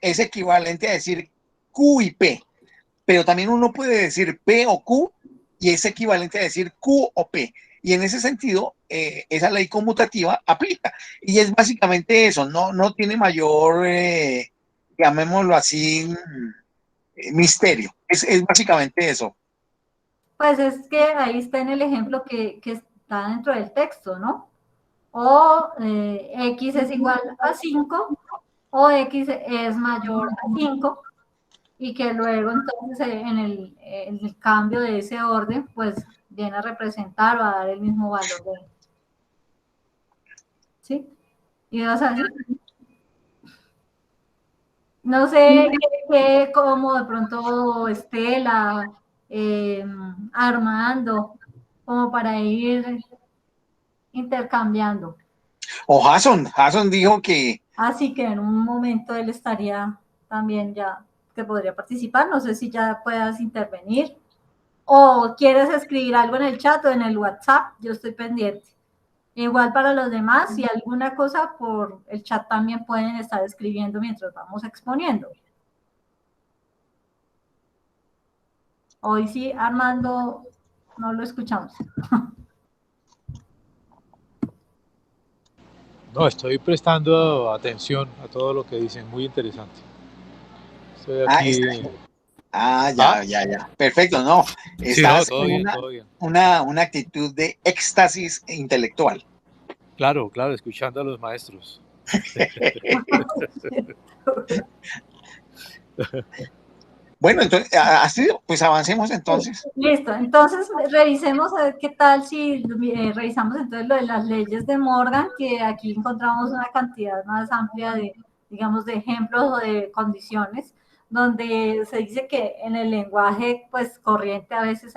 es equivalente a decir Q y P. Pero también uno puede decir P o Q y es equivalente a decir Q o P. Y en ese sentido, esa ley conmutativa aplica. Y es básicamente eso, no tiene mayor, llamémoslo así, misterio. Es básicamente eso. Pues es que ahí está en el ejemplo que está dentro del texto, ¿no? O X es igual a 5 o X es mayor a 5 y que luego entonces en el cambio de ese orden, pues viene a representar o a dar el mismo valor de. ¿Sí? ¿Y vas a decir? No sé cómo de pronto Estela, Armando, como para ir intercambiando. O Jason dijo que... Así que en un momento él estaría también ya que podría participar. No sé si ya puedas intervenir o quieres escribir algo en el chat o en el WhatsApp. Yo estoy pendiente. Igual para los demás, si alguna cosa por el chat también pueden estar escribiendo mientras vamos exponiendo. Hoy sí, Armando, no lo escuchamos. No, estoy prestando atención a todo lo que dicen, muy interesante. Estoy aquí. Ya. Perfecto, no. Estás todo bien, todo bien. Una actitud de éxtasis intelectual. Claro, escuchando a los maestros. Bueno, entonces, así, pues avancemos entonces. Listo, entonces revisemos a ver qué tal si revisamos entonces lo de las leyes de Morgan, que aquí encontramos una cantidad más amplia de, digamos, de ejemplos o de condiciones, donde se dice que en el lenguaje pues corriente a veces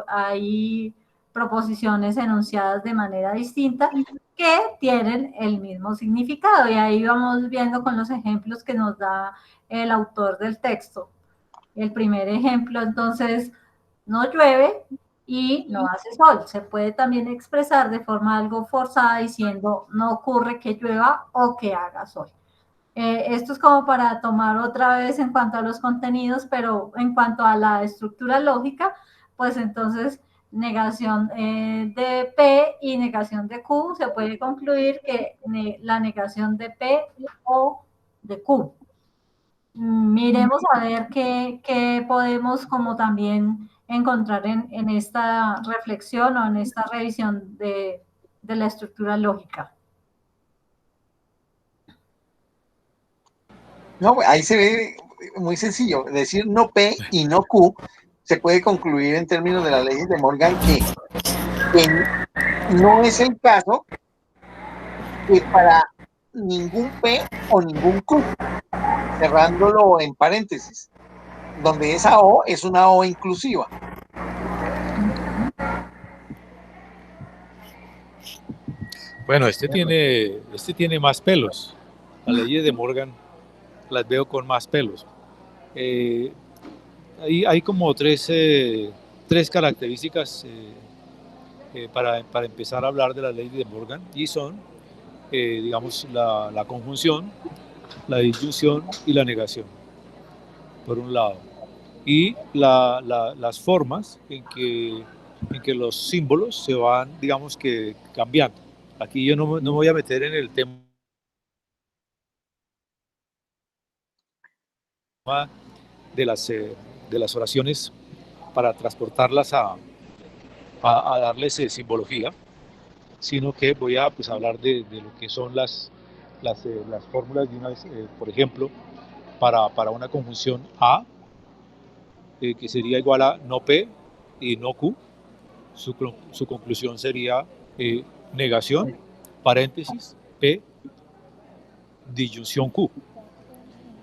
hay proposiciones enunciadas de manera distinta que tienen el mismo significado, y ahí vamos viendo con los ejemplos que nos da el autor del texto. El primer ejemplo, entonces, no llueve y no hace sol. Se puede también expresar de forma algo forzada diciendo no ocurre que llueva o que haga sol. Esto es como para tomar otra vez en cuanto a los contenidos, pero en cuanto a la estructura lógica, pues entonces negación de P y negación de Q, se puede concluir que la negación de P o de Q. Miremos a ver qué podemos como también encontrar en esta reflexión o en esta revisión de la estructura lógica. No, ahí se ve muy sencillo. Decir no P y no Q se puede concluir en términos de las leyes de Morgan que no es el caso que para ningún P o ningún Q, cerrándolo en paréntesis, donde esa O es una O inclusiva. Bueno, este tiene más pelos. Las leyes de Morgan las veo con más pelos. Hay como tres características para empezar a hablar de las leyes de Morgan, y son, digamos, la conjunción, la disyunción y la negación, por un lado. Y las formas en que los símbolos se van, digamos, que cambiando. Aquí yo no me voy a meter en el tema de las oraciones para transportarlas a darles simbología, sino que voy a hablar de lo que son las fórmulas de una vez, por ejemplo, para una conjunción A, que sería igual a no P y no Q, su conclusión sería negación, paréntesis, P, disyunción Q.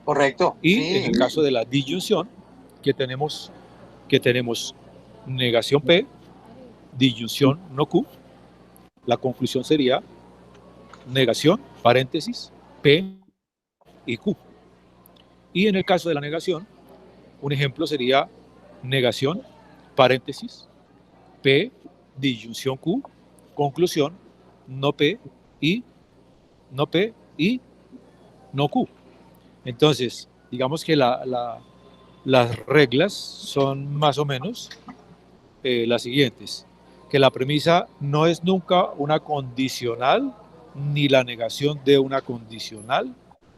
Correcto. Y sí. En el caso de la disyunción, que tenemos negación P, disyunción no Q, La conclusión sería negación, paréntesis, P y Q. Y en el caso de la negación, un ejemplo sería negación, paréntesis, P, disyunción Q, conclusión, no P y no P y no Q. Entonces, digamos que las reglas son más o menos las siguientes, que la premisa no es nunca una condicional, ni la negación de una condicional,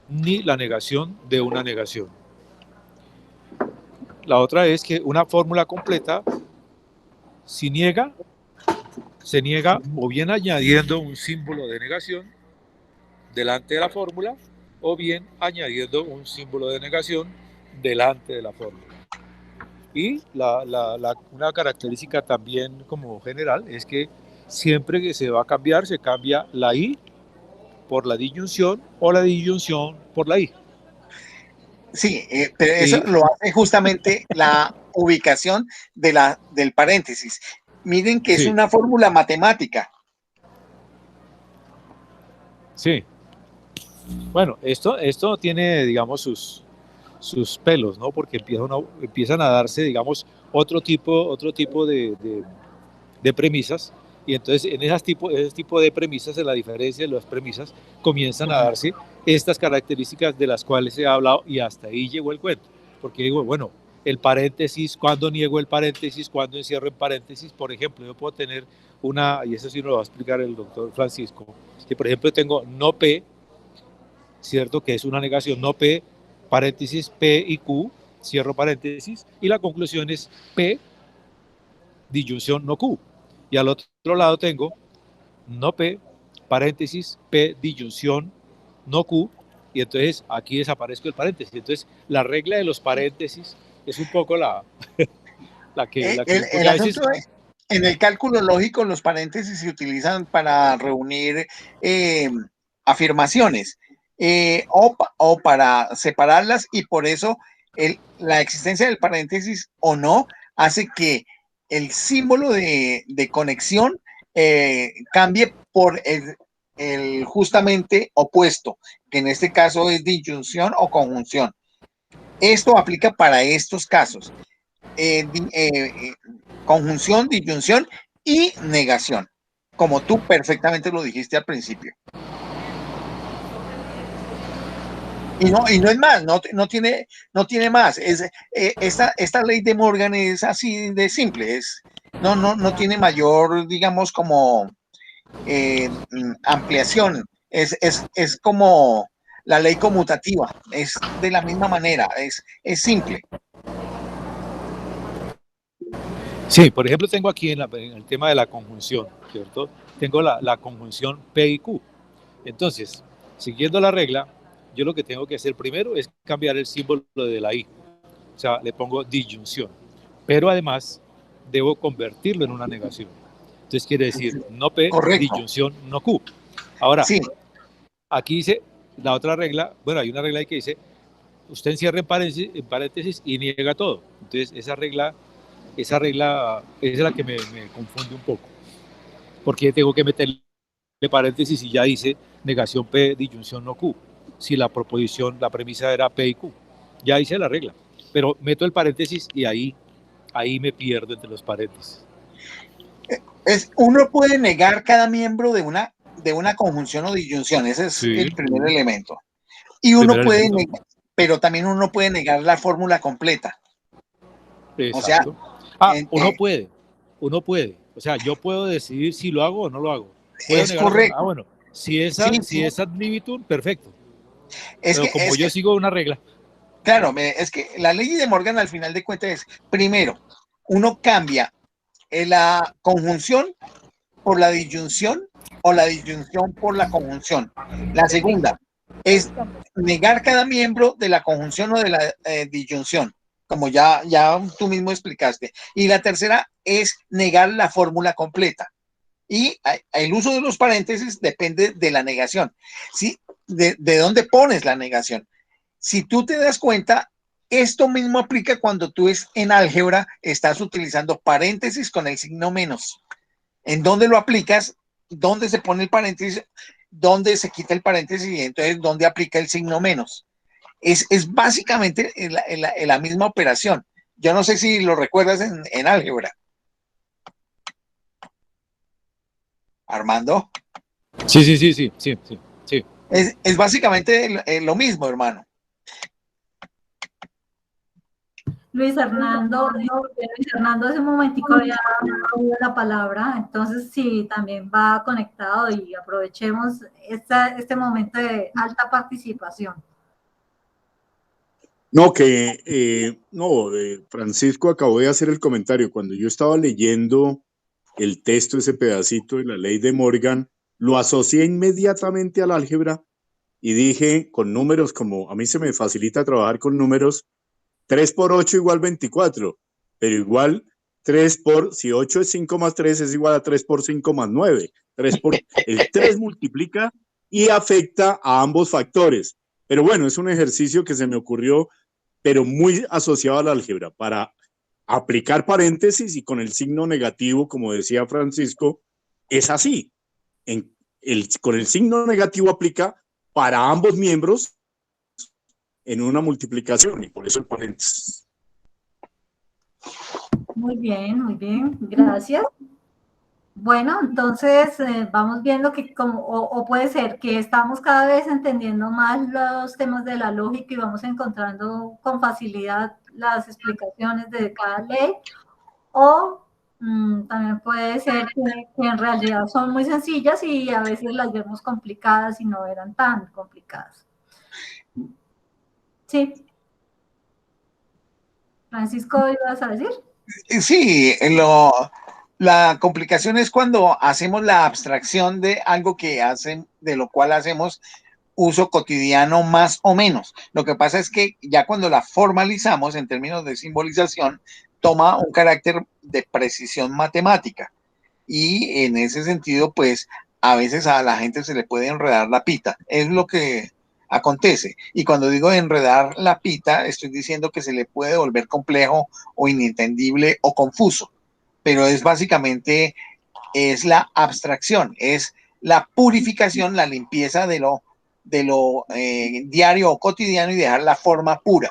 ni la negación de una negación. La otra es que una fórmula completa, si niega, se niega o bien añadiendo un símbolo de negación delante de la fórmula, o bien añadiendo un símbolo de negación delante de la fórmula. Y una característica también como general es que siempre que se va a cambiar, se cambia la I por la disyunción o la disyunción por la I. Sí, pero eso lo hace justamente la ubicación del paréntesis. Miren que es Sí. una fórmula matemática. Sí. Bueno, esto tiene, digamos, sus pelos, ¿no? Porque empiezan a darse, digamos, otro tipo de premisas, y entonces en ese tipo de premisas, en la diferencia de las premisas, comienzan a darse estas características de las cuales he hablado, y hasta ahí llegó el cuento. Porque digo, bueno, el paréntesis, cuando niego el paréntesis, cuando encierro en paréntesis, por ejemplo, yo puedo tener y eso sí nos lo va a explicar el doctor Francisco, que por ejemplo tengo no P, ¿cierto? Que es una negación, no P, paréntesis, P y Q, cierro paréntesis, y la conclusión es P, disyunción no Q. Y al otro lado tengo no P, paréntesis, P, disyunción no Q, y entonces aquí desaparezco el paréntesis. Entonces la regla de los paréntesis es un poco la que El a veces... asunto es, en el cálculo lógico, los paréntesis se utilizan para reunir afirmaciones o para separarlas, y por eso la existencia del paréntesis o no hace que el símbolo de conexión cambie por el justamente opuesto, que en este caso es disyunción o conjunción. Esto aplica para estos casos. Conjunción, disyunción y negación, como tú perfectamente lo dijiste al principio. Y no es más, no tiene más. Esta ley de Morgan es así de simple, no tiene mayor, digamos, como ampliación. Es como la ley conmutativa, es de la misma manera, es simple. Sí, por ejemplo, tengo aquí en el tema de la conjunción, ¿cierto? Tengo la conjunción P y Q. Entonces, siguiendo la regla, yo lo que tengo que hacer primero es cambiar el símbolo de la I. O sea, le pongo disyunción. Pero además, debo convertirlo en una negación. Entonces quiere decir no P, correcto, disyunción, no Q. Ahora, sí, aquí dice la otra regla, bueno, hay una regla ahí que dice, usted encierra en paréntesis y niega todo. Entonces esa regla es la que me confunde un poco. Porque tengo que meterle paréntesis y ya dice negación P, disyunción no Q. Si la proposición, la premisa era P y Q. Ya hice la regla. Pero meto el paréntesis y ahí me pierdo entre los paréntesis. uno puede negar cada miembro de una conjunción o disyunción, ese es Sí. el primer elemento. Y uno puede negar, pero también uno puede negar la fórmula completa. Exacto. O sea, uno puede. O sea, yo puedo decidir si lo hago o no lo hago. ¿Puedo es correcto. Bueno, si es ad libitum, perfecto. Pero como yo sigo una regla. Claro, es que la ley de Morgan al final de cuentas es, primero, uno cambia la conjunción por la disyunción o la disyunción por la conjunción. La segunda es negar cada miembro de la conjunción o de la disyunción, como ya tú mismo explicaste. Y la tercera es negar la fórmula completa. Y el uso de los paréntesis depende de la negación. ¿Sí? ¿De dónde pones la negación? Si tú te das cuenta, esto mismo aplica cuando tú en álgebra estás utilizando paréntesis con el signo menos. ¿En dónde lo aplicas? dónde se pone el paréntesis, dónde se quita el paréntesis y entonces dónde aplica el signo menos. Es básicamente la misma operación. Yo no sé si lo recuerdas en álgebra. Armando. Sí. Es básicamente lo mismo, hermano. Luis Hernando, hace un momentico había oído la palabra, entonces sí, también va conectado y aprovechemos este momento de alta participación. No, Francisco acabó de hacer el comentario. Cuando yo estaba leyendo el texto, ese pedacito de la ley de Morgan, lo asocié inmediatamente al álgebra y dije con números, como a mí se me facilita trabajar con números, 3 por 8 igual 24, pero igual 3 por, si 8 es 5 más 3 es igual a 3 por 5 más 9. El 3 multiplica y afecta a ambos factores. Pero bueno, es un ejercicio que se me ocurrió, pero muy asociado al álgebra, para aplicar paréntesis y con el signo negativo, como decía Francisco, es así. Con el signo negativo aplica para ambos miembros en una multiplicación y por eso el paréntesis. Muy bien, gracias. Bueno, entonces vamos viendo que o puede ser que estamos cada vez entendiendo más los temas de la lógica y vamos encontrando con facilidad las explicaciones de cada ley, o también puede ser que en realidad son muy sencillas y a veces las vemos complicadas y no eran tan complicadas. Sí. Francisco, ¿ibas a decir? Sí, la complicación es cuando hacemos la abstracción de algo de lo cual hacemos uso cotidiano más o menos. Lo que pasa es que ya cuando la formalizamos en términos de simbolización, toma un carácter de precisión matemática. Y en ese sentido, pues a veces a la gente se le puede enredar la pita. Es lo que acontece. Y cuando digo enredar la pita, estoy diciendo que se le puede volver complejo o inentendible o confuso. Pero es básicamente, es la abstracción, es la purificación, la limpieza de lo diario o cotidiano y dejar la forma pura.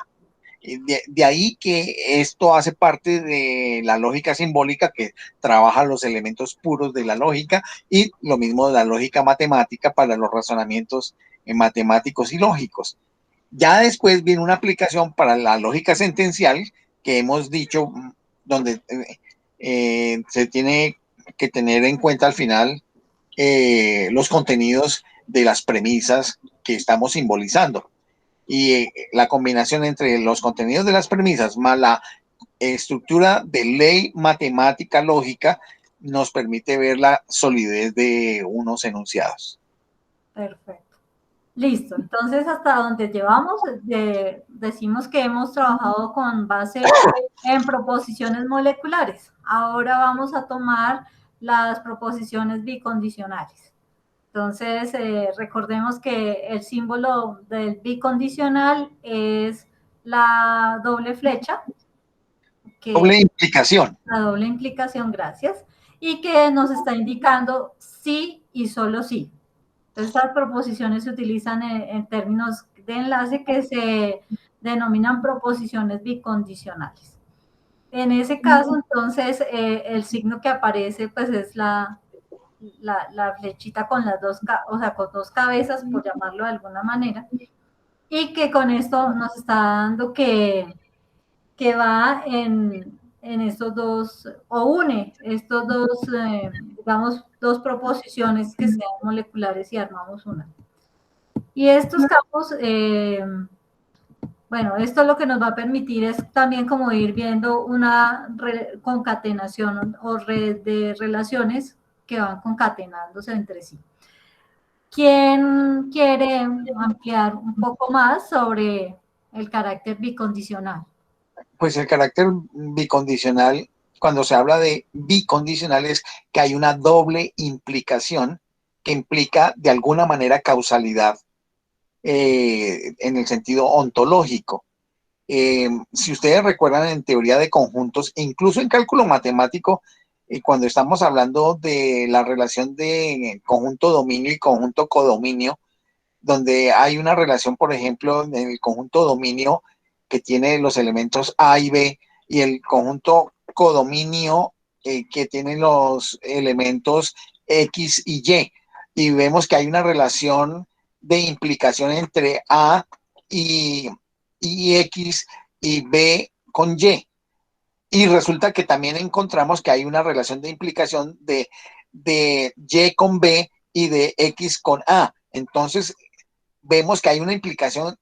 De ahí que esto hace parte de la lógica simbólica, que trabaja los elementos puros de la lógica, y lo mismo de la lógica matemática para los razonamientos matemáticos y lógicos. Ya después viene una aplicación para la lógica sentencial, que hemos dicho, donde se tiene que tener en cuenta al final los contenidos de las premisas que estamos simbolizando. Y la combinación entre los contenidos de las premisas más la estructura de ley matemática lógica nos permite ver la solidez de unos enunciados. Perfecto. Listo. Entonces, hasta donde llevamos, decimos que hemos trabajado con base en proposiciones moleculares. Ahora vamos a tomar las proposiciones bicondicionales. Entonces, recordemos que el símbolo del bicondicional es la doble flecha. Doble implicación. La doble implicación, gracias. Y que nos está indicando sí y solo sí. Entonces, estas proposiciones se utilizan en términos de enlace que se denominan proposiciones bicondicionales. En ese caso, entonces, el signo que aparece, pues, es la flechita con las dos, o sea, con dos cabezas, por llamarlo de alguna manera, y que con esto nos está dando que va en estos dos, o une estos dos, digamos, dos proposiciones que sean moleculares y armamos una. Y estos campos, bueno, esto lo que nos va a permitir es también como ir viendo una concatenación o red de relaciones que van concatenándose entre sí. ¿Quién quiere ampliar un poco más sobre el carácter bicondicional? Pues el carácter bicondicional, cuando se habla de bicondicional, es que hay una doble implicación que implica de alguna manera causalidad en el sentido ontológico. Si ustedes recuerdan en teoría de conjuntos, e incluso en cálculo matemático, cuando estamos hablando de la relación de conjunto dominio y conjunto codominio, donde hay una relación, por ejemplo, en el conjunto dominio que tiene los elementos A y B, y el conjunto codominio que tiene los elementos X y Y, y vemos que hay una relación de implicación entre A y X y B con Y. Y resulta que también encontramos que hay una relación de implicación de Y con B y de X con A. Entonces, vemos que hay una implicación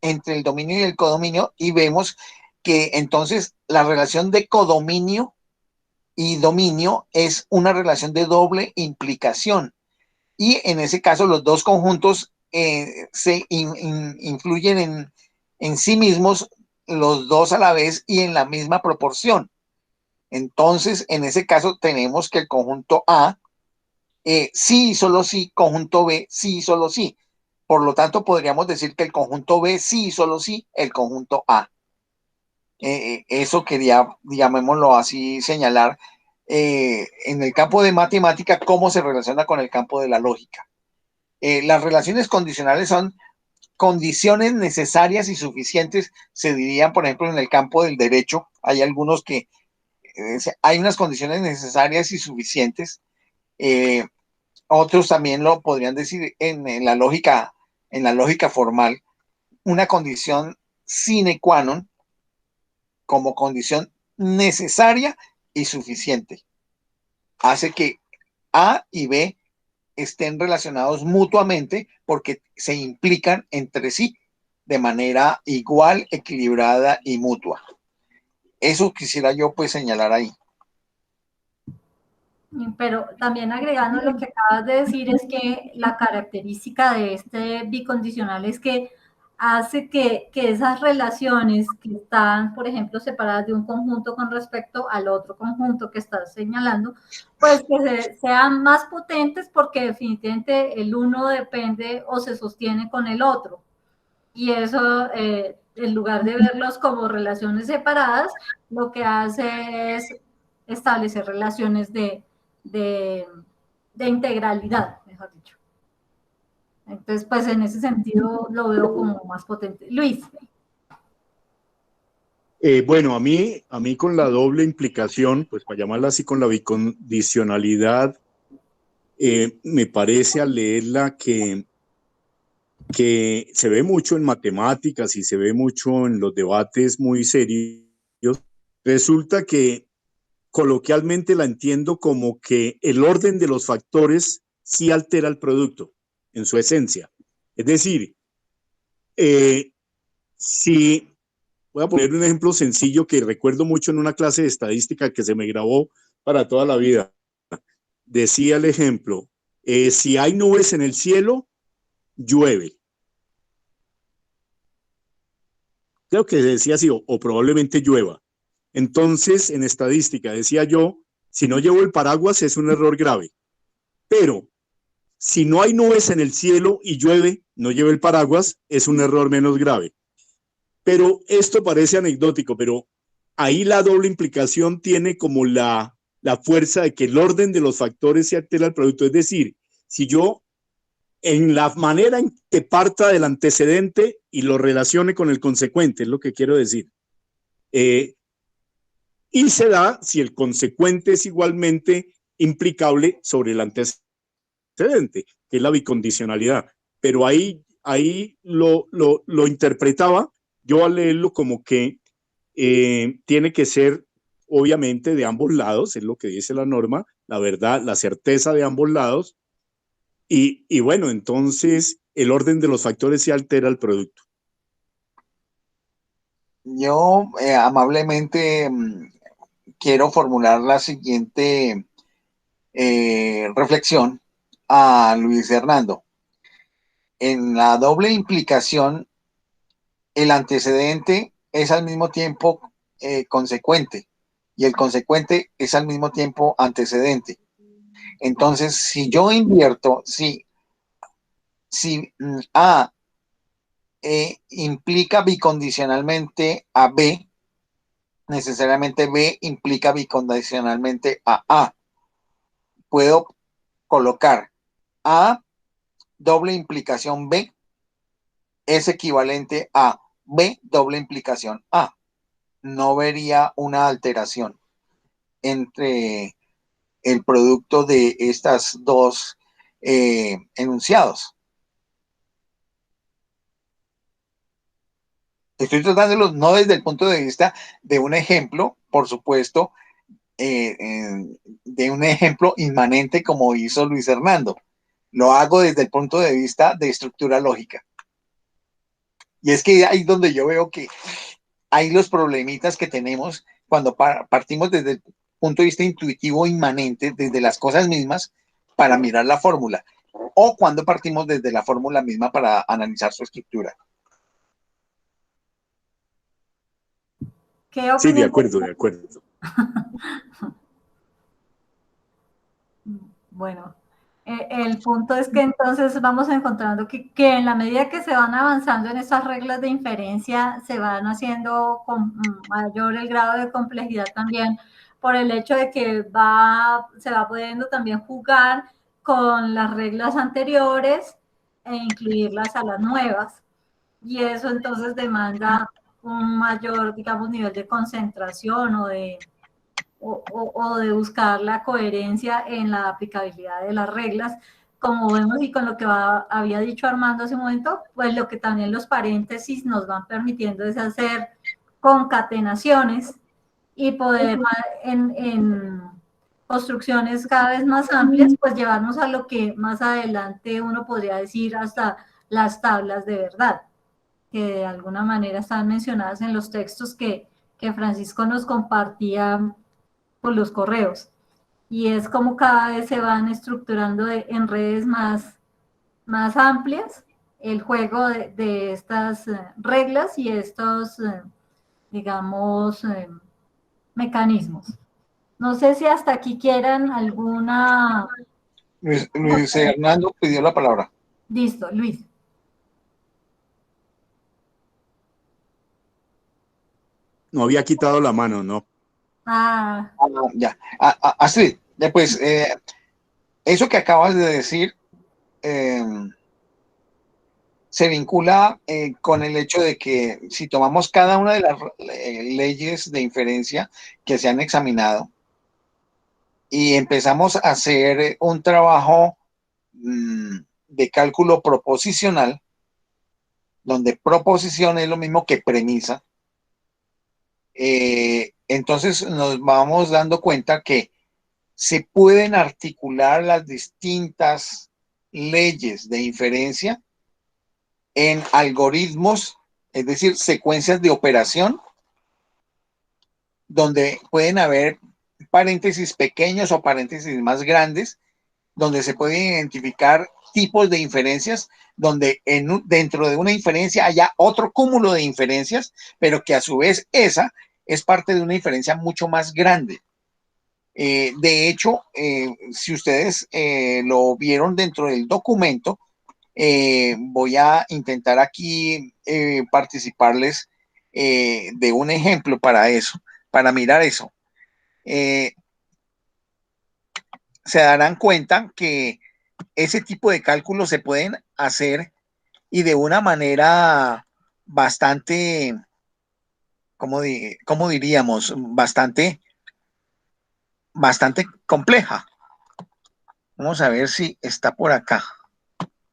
entre el dominio y el codominio, y vemos que entonces la relación de codominio y dominio es una relación de doble implicación. Y en ese caso los dos conjuntos se influyen en sí mismos, los dos a la vez y en la misma proporción. Entonces, en ese caso tenemos que el conjunto A, sí y solo sí, conjunto B, sí y solo sí. Por lo tanto, podríamos decir que el conjunto B sí y solo sí, el conjunto A. Eso quería, llamémoslo así, señalar en el campo de matemática cómo se relaciona con el campo de la lógica. Las relaciones condicionales son condiciones necesarias y suficientes, se dirían, por ejemplo, en el campo del derecho. Hay algunos que hay unas condiciones necesarias y suficientes. Otros también lo podrían decir en la lógica formal, una condición sine qua non como condición necesaria y suficiente. Hace que A y B estén relacionados mutuamente porque se implican entre sí de manera igual, equilibrada y mutua. Eso quisiera yo pues señalar ahí. Pero también agregando lo que acabas de decir, es que la característica de este bicondicional es que hace que esas relaciones que están, por ejemplo, separadas de un conjunto con respecto al otro conjunto que estás señalando, pues que sean más potentes, porque definitivamente el uno depende o se sostiene con el otro. Y eso, en lugar de verlos como relaciones separadas, lo que hace es establecer relaciones de, de integralidad, mejor dicho. Entonces, pues en ese sentido lo veo como más potente. Luis. Bueno, a mí con la doble implicación, pues para llamarla así, con la bicondicionalidad, me parece al leerla que se ve mucho en matemáticas y se ve mucho en los debates muy serios. Resulta que coloquialmente la entiendo como que el orden de los factores sí altera el producto en su esencia. Es decir, si voy a poner un ejemplo sencillo que recuerdo mucho en una clase de estadística que se me grabó para toda la vida. Decía el ejemplo, si hay nubes en el cielo, llueve. Creo que decía así, o probablemente llueva. Entonces, en estadística decía yo, si no llevo el paraguas es un error grave. Pero si no hay nubes en el cielo y llueve, no lleve el paraguas, es un error menos grave. Pero esto parece anecdótico, pero ahí la doble implicación tiene como la fuerza de que el orden de los factores se altera el producto. Es decir, si yo en la manera en que parta del antecedente y lo relacione con el consecuente, es lo que quiero decir. Y se da si el consecuente es igualmente implicable sobre el antecedente, que es la bicondicionalidad. Pero ahí lo interpretaba yo al leerlo como que tiene que ser obviamente de ambos lados, es lo que dice la norma, la verdad, la certeza de ambos lados, y bueno, entonces el orden de los factores se altera el producto. Yo amablemente quiero formular la siguiente reflexión a Luis Hernando. En la doble implicación, el antecedente es al mismo tiempo consecuente y el consecuente es al mismo tiempo antecedente. Entonces, si yo invierto, si A implica bicondicionalmente a B, necesariamente B implica bicondicionalmente a A. puedo colocar A doble implicación B es equivalente a B doble implicación A. No vería una alteración entre el producto de estas dos enunciados. Estoy tratándolos no desde el punto de vista de un ejemplo, por supuesto, de un ejemplo inmanente como hizo Luis Hernando. Lo hago desde el punto de vista de estructura lógica. Y es que ahí donde yo veo que hay los problemitas que tenemos cuando partimos desde el punto de vista intuitivo inmanente, desde las cosas mismas, para mirar la fórmula, o cuando partimos desde la fórmula misma para analizar su estructura. Sí, de acuerdo, de acuerdo. Bueno, el punto es que entonces vamos encontrando que en la medida que se van avanzando en esas reglas de inferencia, se van haciendo con mayor el grado de complejidad también, por el hecho de que se va pudiendo también jugar con las reglas anteriores e incluirlas a las nuevas. Y eso entonces demanda un mayor, digamos, nivel de concentración o de buscar la coherencia en la aplicabilidad de las reglas. Como vemos y con lo que había dicho Armando hace un momento, pues lo que también los paréntesis nos van permitiendo es hacer concatenaciones y poder en construcciones cada vez más amplias, pues llevarnos a lo que más adelante uno podría decir hasta las tablas de verdad, que de alguna manera están mencionadas en los textos que Francisco nos compartía por los correos. Y es como cada vez se van estructurando en redes más amplias el juego de estas reglas y estos, digamos, mecanismos. No sé si hasta aquí quieran alguna... Luis Hernando pidió la palabra. Listo, Luis. No había quitado la mano, ¿no? Ya. Astrid, pues eso que acabas de decir se vincula con el hecho de que si tomamos cada una de las leyes de inferencia que se han examinado y empezamos a hacer un trabajo de cálculo proposicional, donde proposición es lo mismo que premisa, entonces nos vamos dando cuenta que se pueden articular las distintas leyes de inferencia en algoritmos, es decir, secuencias de operación, donde pueden haber paréntesis pequeños o paréntesis más grandes, donde se pueden identificar tipos de inferencias, donde dentro de una inferencia haya otro cúmulo de inferencias, pero que a su vez esa es parte de una inferencia mucho más grande. De hecho, si ustedes lo vieron dentro del documento, voy a intentar aquí participarles de un ejemplo para eso, para mirar eso. Se darán cuenta que ese tipo de cálculos se pueden hacer y de una manera bastante, ¿cómo diríamos? Bastante compleja. Vamos a ver si está por acá.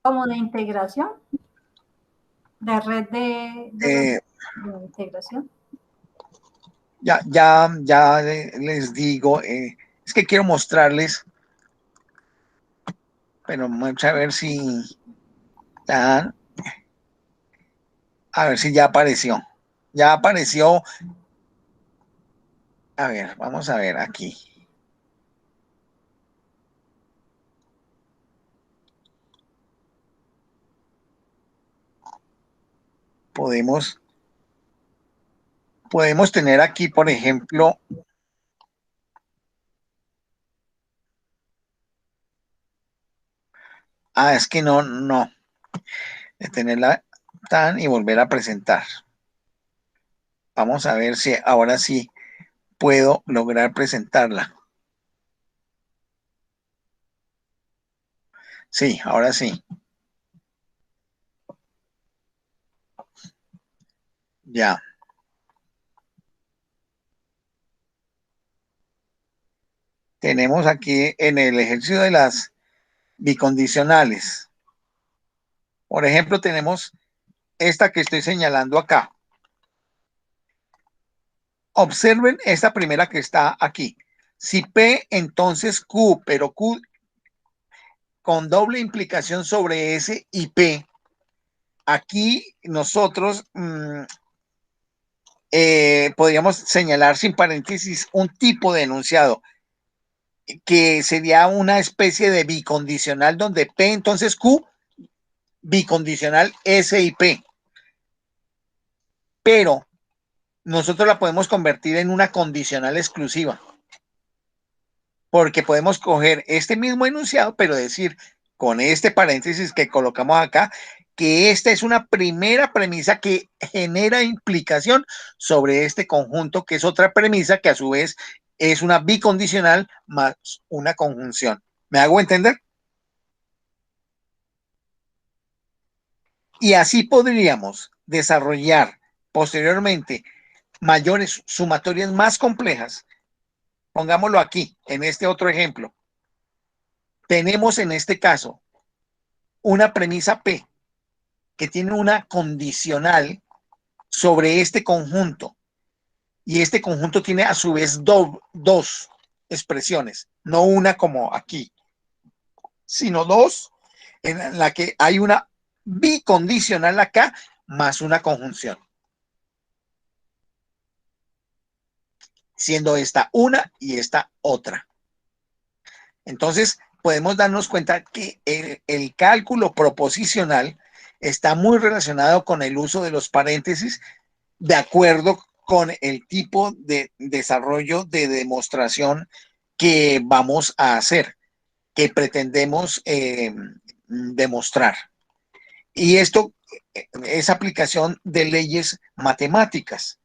Como de integración, de red de integración. Ya les digo, es que quiero mostrarles, pero vamos a ver si ya, a ver si ya apareció. Ya apareció. A ver, vamos a ver aquí. Podemos tener aquí, por ejemplo, es que no, detenerla tan y volver a presentar. Vamos a ver si ahora sí puedo lograr presentarla. Sí, ahora sí. Ya. Tenemos aquí en el ejercicio de las bicondicionales. Por ejemplo, tenemos esta que estoy señalando acá. Observen esta primera que está aquí. Si P, entonces Q, pero Q con doble implicación sobre S y P. Aquí nosotros podríamos señalar sin paréntesis un tipo de enunciado que sería una especie de bicondicional donde P, entonces Q, bicondicional S y P. Pero nosotros la podemos convertir en una condicional exclusiva. Porque podemos coger este mismo enunciado, pero decir con este paréntesis que colocamos acá, que esta es una primera premisa que genera implicación sobre este conjunto, que es otra premisa que a su vez es una bicondicional más una conjunción. ¿Me hago entender? Y así podríamos desarrollar posteriormente mayores sumatorias más complejas. Pongámoslo aquí, en este otro ejemplo. Tenemos en este caso una premisa P que tiene una condicional sobre este conjunto. Y este conjunto tiene a su vez dos expresiones, no una como aquí, sino dos, en la que hay una bicondicional acá más una conjunción. Siendo esta una y esta otra. Entonces, podemos darnos cuenta que el cálculo proposicional está muy relacionado con el uso de los paréntesis de acuerdo con el tipo de desarrollo de demostración que vamos a hacer, que pretendemos demostrar. Y esto es aplicación de leyes matemáticas.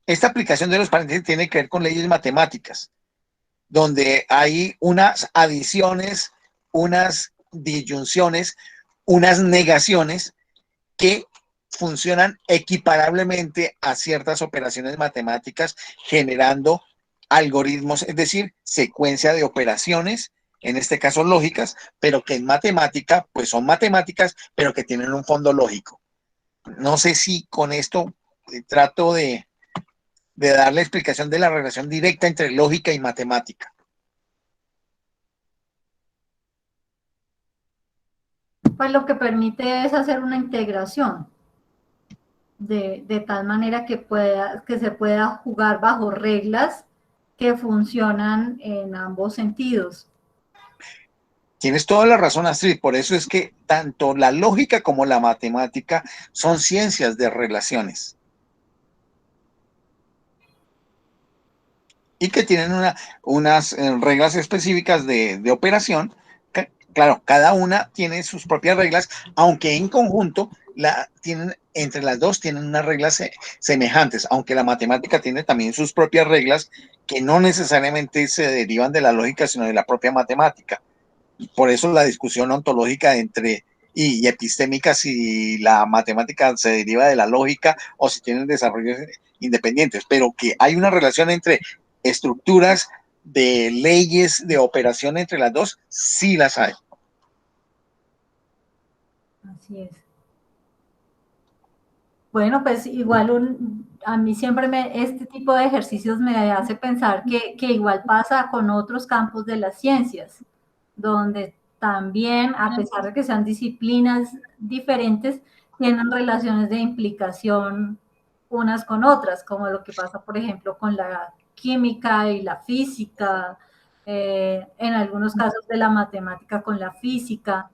Esta aplicación de los paréntesis tiene que ver con leyes matemáticas, donde hay unas adiciones, unas disyunciones, unas negaciones que funcionan equiparablemente a ciertas operaciones matemáticas, generando algoritmos, es decir, secuencia de operaciones, en este caso lógicas, pero que en matemática, pues son matemáticas, pero que tienen un fondo lógico. No sé si con esto trato de dar la explicación de la relación directa entre lógica y matemática. Pues lo que permite es hacer una integración de tal manera que se pueda jugar bajo reglas que funcionan en ambos sentidos. Tienes toda la razón, Astrid. Por eso es que tanto la lógica como la matemática son ciencias de relaciones. Y que tienen unas reglas específicas de operación. Claro, cada una tiene sus propias reglas, aunque en conjunto entre las dos tienen unas reglas semejantes, aunque la matemática tiene también sus propias reglas que no necesariamente se derivan de la lógica, sino de la propia matemática. Por eso la discusión ontológica y epistémica, si la matemática se deriva de la lógica o si tienen desarrollos independientes, pero que hay una relación entre estructuras de leyes de operación entre las dos, sí las hay. Así es. Bueno, pues igual a mí siempre este tipo de ejercicios me hace pensar que igual pasa con otros campos de las ciencias, donde también, a pesar de que sean disciplinas diferentes, tienen relaciones de implicación unas con otras, como lo que pasa, por ejemplo, con la química y la física, en algunos casos de la matemática con la física,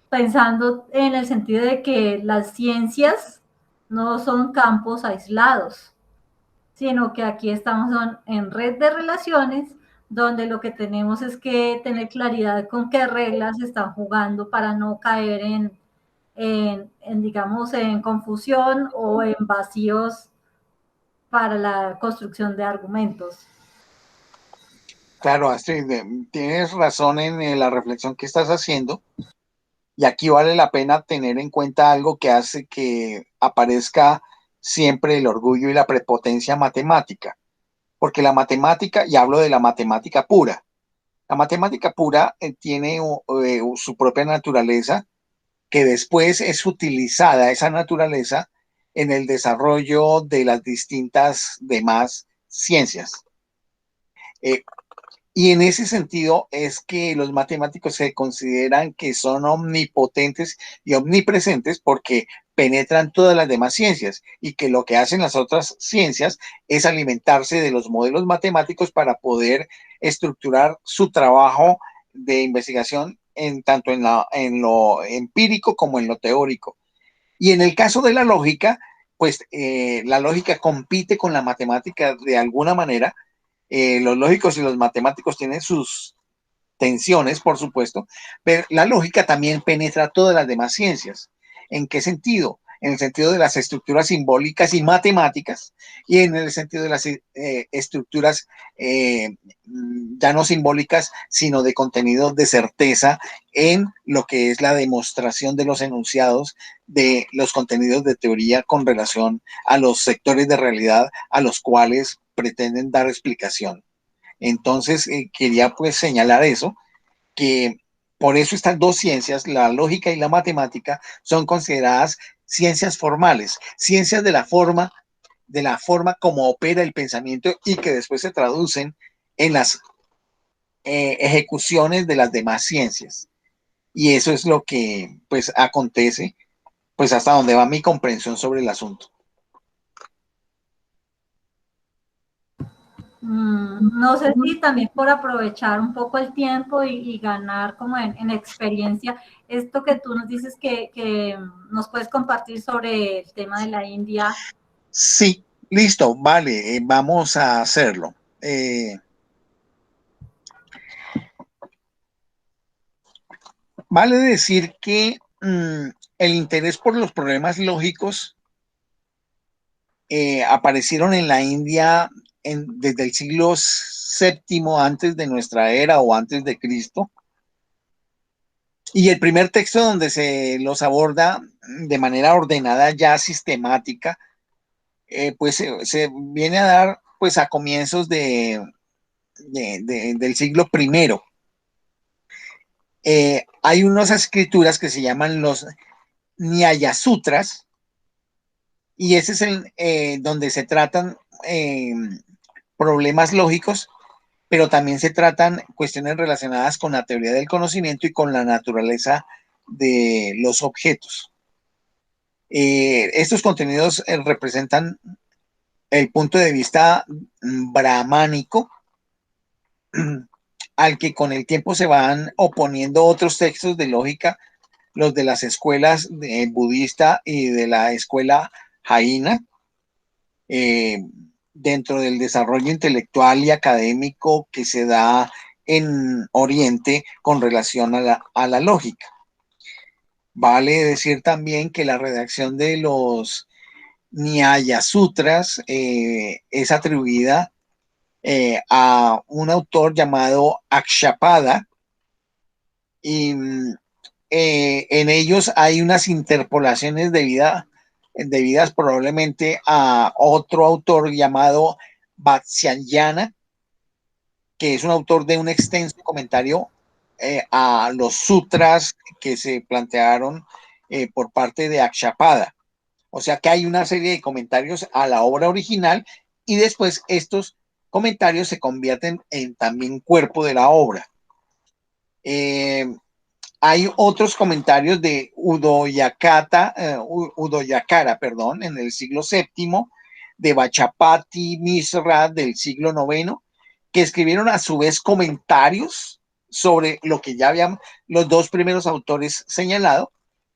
pensando en el sentido de que las ciencias no son campos aislados, sino que aquí estamos en red de relaciones donde lo que tenemos es que tener claridad con qué reglas están jugando para no caer digamos, en confusión o en vacíos para la construcción de argumentos. Claro, Astrid, tienes razón en la reflexión que estás haciendo. Y aquí vale la pena tener en cuenta algo que hace que aparezca siempre el orgullo y la prepotencia matemática. Porque la matemática, y hablo de la matemática pura, la matemática pura tiene su propia naturaleza que después es utilizada, esa naturaleza, en el desarrollo de las distintas demás ciencias. Eh, Y en ese sentido es que los matemáticos se consideran que son omnipotentes y omnipresentes porque penetran todas las demás ciencias y que lo que hacen las otras ciencias es alimentarse de los modelos matemáticos para poder estructurar su trabajo de investigación en tanto en lo empírico como en lo teórico. Y en el caso de la lógica, pues la lógica compite con la matemática de alguna manera. Los lógicos y los matemáticos tienen sus tensiones, por supuesto, pero la lógica también penetra todas las demás ciencias. ¿En qué sentido? En el sentido de las estructuras simbólicas y matemáticas y en el sentido de las estructuras ya no simbólicas, sino de contenido de certeza en lo que es la demostración de los enunciados de los contenidos de teoría con relación a los sectores de realidad a los cuales pretenden dar explicación. Entonces, quería pues señalar eso, que por eso estas dos ciencias, la lógica y la matemática, son consideradas ciencias formales, ciencias de la forma como opera el pensamiento y que después se traducen en las ejecuciones de las demás ciencias. Y eso es lo que pues acontece, pues hasta donde va mi comprensión sobre el asunto. No sé si también por aprovechar un poco el tiempo y ganar como en experiencia, esto que tú nos dices que nos puedes compartir sobre el tema de la India. Sí, listo, vale, vamos a hacerlo. Vale decir que el interés por los problemas lógicos aparecieron en la India desde el siglo VII antes de nuestra era o antes de Cristo. Y el primer texto donde se los aborda de manera ordenada, ya sistemática, pues se viene a dar pues a comienzos del siglo primero. Hay unas escrituras que se llaman los Nyaya Sutras, y ese es donde se tratan problemas lógicos, pero también se tratan cuestiones relacionadas con la teoría del conocimiento y con la naturaleza de los objetos. Estos contenidos representan el punto de vista brahmánico, al que con el tiempo se van oponiendo otros textos de lógica, los de las escuelas budista y de la escuela jaina, dentro del desarrollo intelectual y académico que se da en Oriente con relación a la lógica. Vale decir también que la redacción de los Nyaya Sutras es atribuida a un autor llamado Akshapada, y en ellos hay unas interpolaciones debidas probablemente a otro autor llamado Vatsyayana, que es un autor de un extenso comentario a los sutras que se plantearon por parte de Akshapada. O sea que hay una serie de comentarios a la obra original y después estos comentarios se convierten en también cuerpo de la obra. Hay otros comentarios de Udoyakara, perdón, en el siglo VII, de Bachapati Misra del siglo IX, que escribieron a su vez comentarios sobre lo que ya habían los dos primeros autores señalado,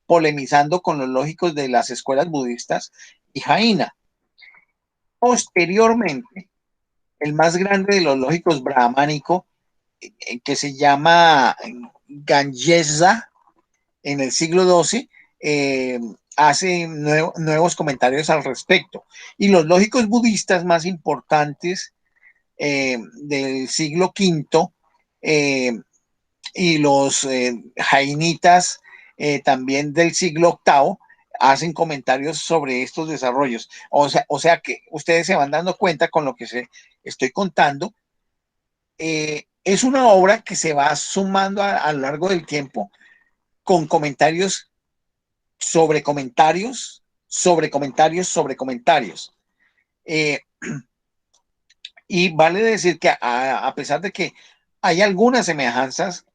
polemizando con los lógicos de las escuelas budistas y jaina. Posteriormente, el más grande de los lógicos brahmánicos, que se llama Ganyesa, en el siglo XII, hace nuevos comentarios al respecto. Y los lógicos budistas más importantes del siglo V, y los jainitas también del siglo VIII hacen comentarios sobre estos desarrollos. O sea que ustedes se van dando cuenta con lo que estoy contando. Es una obra que se va sumando a lo largo del tiempo con comentarios sobre comentarios, sobre comentarios, sobre comentarios. Y vale decir que a pesar de que hay algunas semejanzas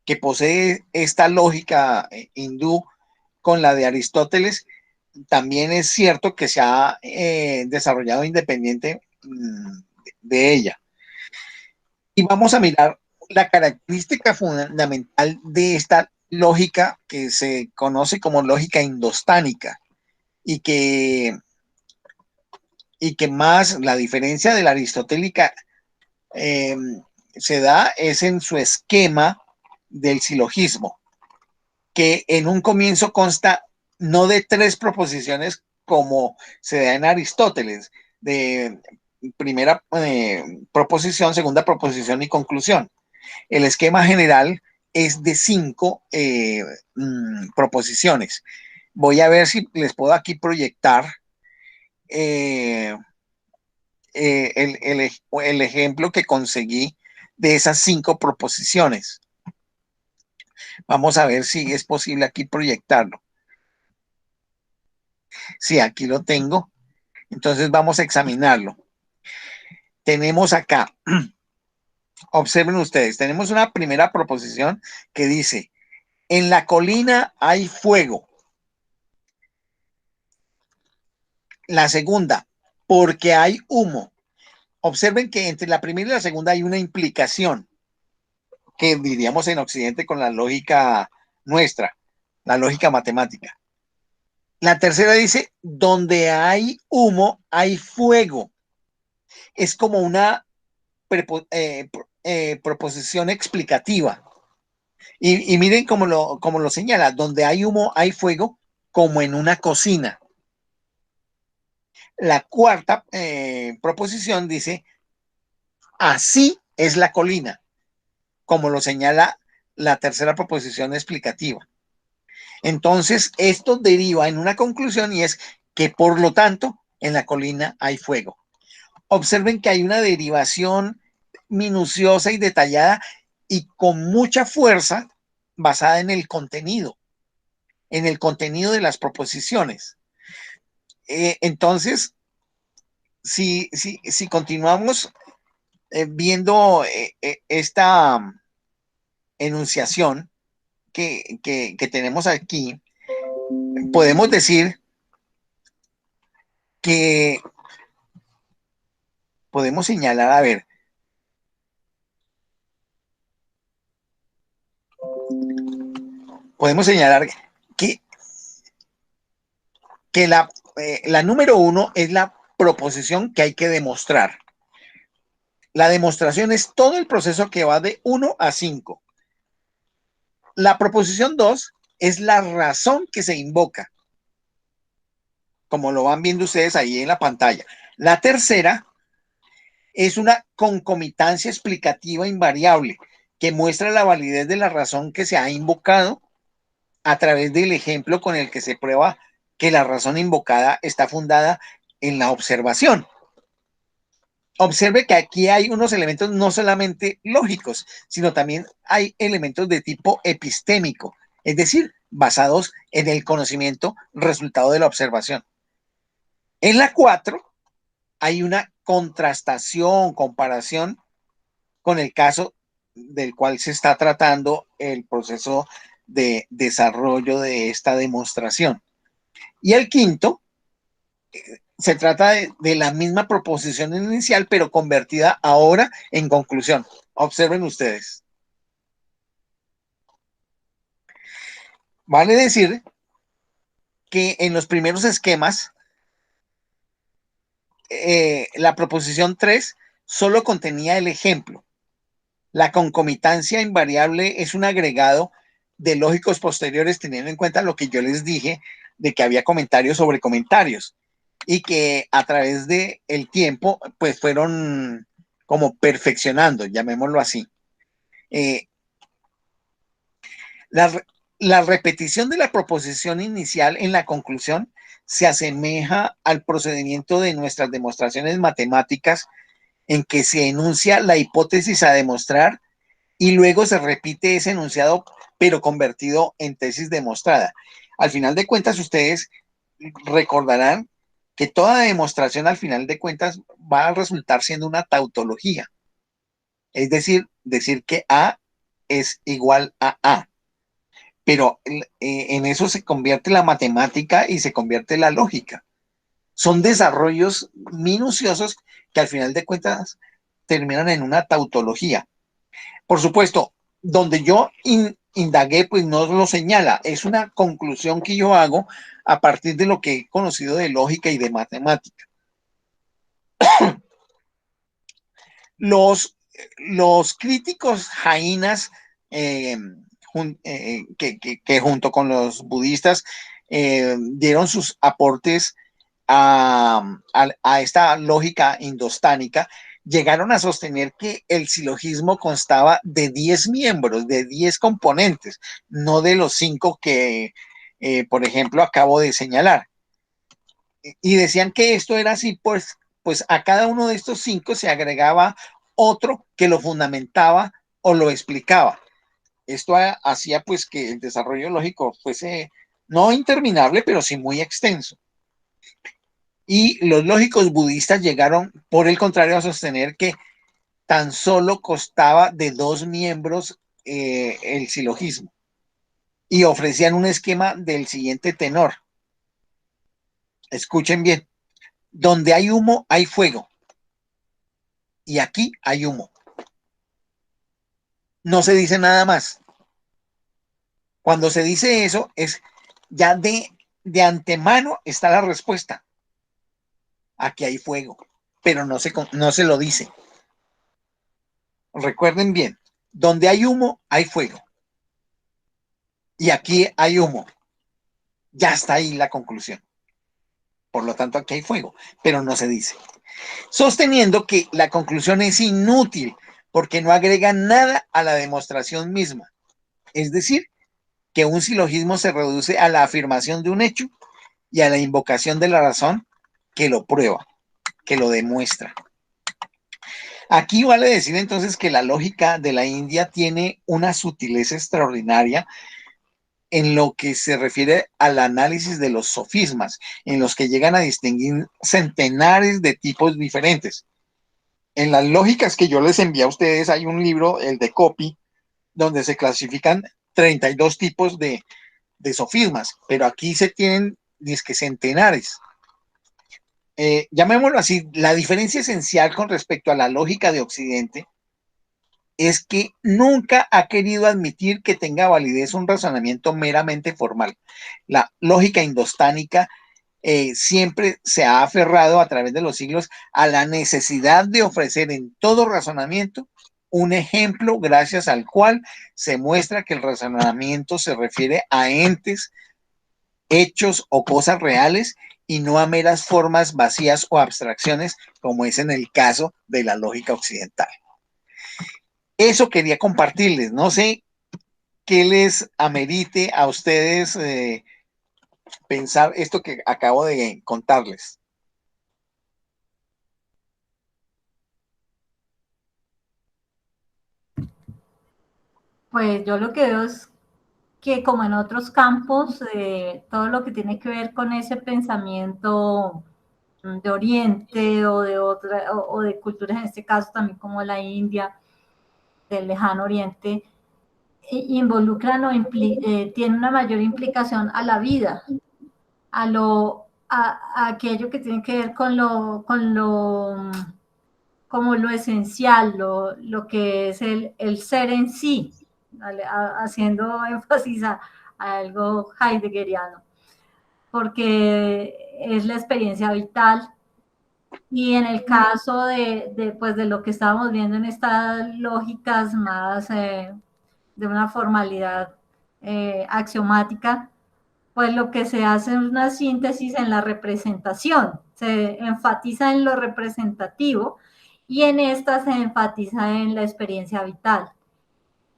que posee esta lógica hindú con la de Aristóteles, también es cierto que se ha desarrollado independiente de ella. Y vamos a mirar la característica fundamental de esta lógica que se conoce como lógica indostánica y que más la diferencia de la aristotélica se da es en su esquema del silogismo, que en un comienzo consta no de 3 proposiciones como se da en Aristóteles, de primera proposición, segunda proposición y conclusión. El esquema general es de 5 proposiciones. Voy a ver si les puedo aquí proyectar el ejemplo que conseguí de esas 5 proposiciones. Vamos a ver si es posible aquí proyectarlo. Sí, aquí lo tengo. Entonces vamos a examinarlo. Tenemos acá, observen ustedes, tenemos una primera proposición que dice, en la colina hay fuego. La segunda, porque hay humo. Observen que entre la primera y la segunda hay una implicación que diríamos en Occidente con la lógica nuestra, la lógica matemática. La tercera dice, donde hay humo, hay fuego. Es como una proposición explicativa. Y miren cómo lo señala, donde hay humo, hay fuego, como en una cocina. La cuarta proposición dice, así es la colina, como lo señala la tercera proposición explicativa. Entonces, esto deriva en una conclusión y es que, por lo tanto, en la colina hay fuego. Observen que hay una derivación minuciosa y detallada y con mucha fuerza basada en el contenido de las proposiciones. Entonces, si continuamos viendo esta enunciación que tenemos aquí, podemos decir que podemos señalar, a ver, podemos señalar que la número 1 es la proposición que hay que demostrar. La demostración es todo el proceso que va de 1 a 5. La proposición 2 es la razón que se invoca, como lo van viendo ustedes ahí en la pantalla. La tercera es una concomitancia explicativa invariable que muestra la validez de la razón que se ha invocado a través del ejemplo con el que se prueba que la razón invocada está fundada en la observación. Observe que aquí hay unos elementos no solamente lógicos, sino también hay elementos de tipo epistémico, es decir, basados en el conocimiento resultado de la observación. En la 4 hay una contrastación, comparación con el caso del cual se está tratando el proceso de desarrollo de esta demostración. Y el quinto, se trata de la misma proposición inicial, pero convertida ahora en conclusión. Observen ustedes. Vale decir que en los primeros esquemas, la proposición 3 solo contenía el ejemplo. La concomitancia invariable es un agregado de lógicos posteriores, teniendo en cuenta lo que yo les dije, de que había comentarios sobre comentarios y que a través del tiempo pues fueron como perfeccionando, llamémoslo así. La repetición de la proposición inicial en la conclusión se asemeja al procedimiento de nuestras demostraciones matemáticas en que se enuncia la hipótesis a demostrar y luego se repite ese enunciado, pero convertido en tesis demostrada. Al final de cuentas, ustedes recordarán que toda demostración al final de cuentas va a resultar siendo una tautología. Es decir que A es igual a A. Pero en eso se convierte la matemática y se convierte la lógica. Son desarrollos minuciosos que al final de cuentas terminan en una tautología. Por supuesto, donde yo indagué, pues no lo señala, es una conclusión que yo hago a partir de lo que he conocido de lógica y de matemática. Los críticos jainas, que junto con los budistas dieron sus aportes a esta lógica indostánica, llegaron a sostener que el silogismo constaba de 10 miembros, de 10 componentes, no de los 5 que, por ejemplo, acabo de señalar. Y decían que esto era así, pues a cada uno de estos 5 se agregaba otro que lo fundamentaba o lo explicaba. Esto hacía pues que el desarrollo lógico fuese no interminable, pero sí muy extenso. Y los lógicos budistas llegaron, por el contrario, a sostener que tan solo constaba de 2 miembros el silogismo, y ofrecían un esquema del siguiente tenor. Escuchen bien: donde hay humo, hay fuego. Y aquí hay humo. No se dice nada más. Cuando se dice eso, es ya de antemano está la respuesta. Aquí hay fuego, pero no se lo dice. Recuerden bien, donde hay humo, hay fuego. Y aquí hay humo. Ya está ahí la conclusión. Por lo tanto, aquí hay fuego, pero no se dice. Sosteniendo que la conclusión es inútil porque no agrega nada a la demostración misma. Es decir, que un silogismo se reduce a la afirmación de un hecho y a la invocación de la razón que lo prueba, que lo demuestra. Aquí vale decir entonces que la lógica de la India tiene una sutileza extraordinaria en lo que se refiere al análisis de los sofismas, en los que llegan a distinguir centenares de tipos diferentes. En las lógicas que yo les envié a ustedes hay un libro, el de Copy, donde se clasifican 32 tipos de sofismas, pero aquí se tienen dizque centenares. Llamémoslo así, la diferencia esencial con respecto a la lógica de Occidente es que nunca ha querido admitir que tenga validez un razonamiento meramente formal. La lógica indostánica siempre se ha aferrado a través de los siglos a la necesidad de ofrecer en todo razonamiento un ejemplo gracias al cual se muestra que el razonamiento se refiere a entes, hechos o cosas reales y no a meras formas vacías o abstracciones, como es en el caso de la lógica occidental. Eso quería compartirles. No sé qué les amerite a ustedes pensar esto que acabo de contarles. Pues yo lo que veo es que, como en otros campos, todo lo que tiene que ver con ese pensamiento de Oriente o de otra, o de culturas, en este caso también como la India, del lejano Oriente, involucran o tiene una mayor implicación a la vida, a aquello que tiene que ver con como lo esencial, lo que es el ser en sí, haciendo énfasis a algo heideggeriano, porque es la experiencia vital. Y en el caso pues de lo que estábamos viendo en estas lógicas más de una formalidad axiomática, pues lo que se hace es una síntesis en la representación, se enfatiza en lo representativo y en esta se enfatiza en la experiencia vital.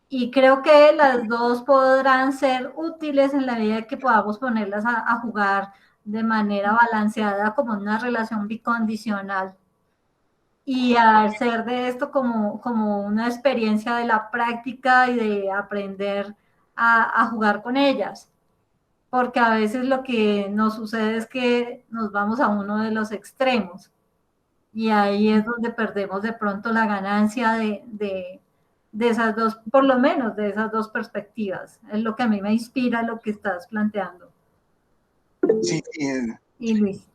Y creo que las dos podrán ser útiles en la medida que podamos ponerlas a jugar de manera balanceada como una relación bicondicional y hacer de esto como una experiencia de la práctica y de aprender a jugar con ellas. Porque a veces lo que nos sucede es que nos vamos a uno de los extremos y ahí es donde perdemos de pronto la ganancia de esas dos, por lo menos de esas dos perspectivas. Es lo que a mí me inspira lo que estás planteando. Sí, Y Luis.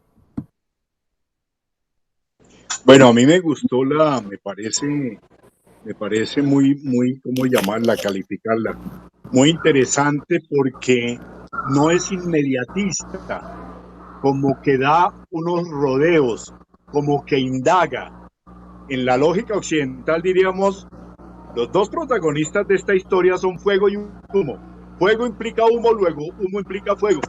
Bueno, a mí me gustó me parece muy, ¿cómo llamarla? Calificarla. Muy interesante porque no es inmediatista, como que da unos rodeos, como que indaga. En la lógica occidental diríamos, los dos protagonistas de esta historia son fuego y humo. Fuego implica humo, luego humo implica fuego.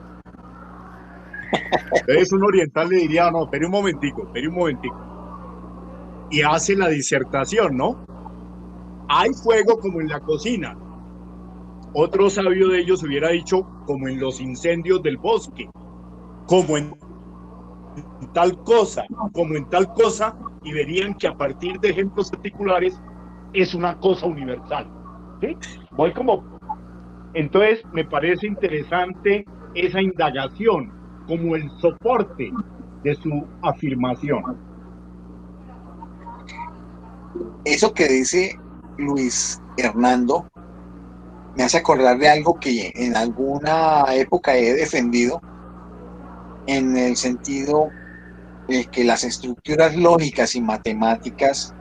Entonces un oriental le diría, no, espere un momentico. Y hace la disertación, ¿no? Hay fuego como en la cocina. Otro sabio de ellos hubiera dicho, como en los incendios del bosque, como en como en tal cosa, y verían que a partir de ejemplos particulares es una cosa universal. ¿Sí? Voy como... Entonces, me parece interesante esa indagación como el soporte de su afirmación. eso que dice Luis Hernando me hace acordar de algo que en alguna época he defendido, en el sentido de que las estructuras lógicas y matemáticas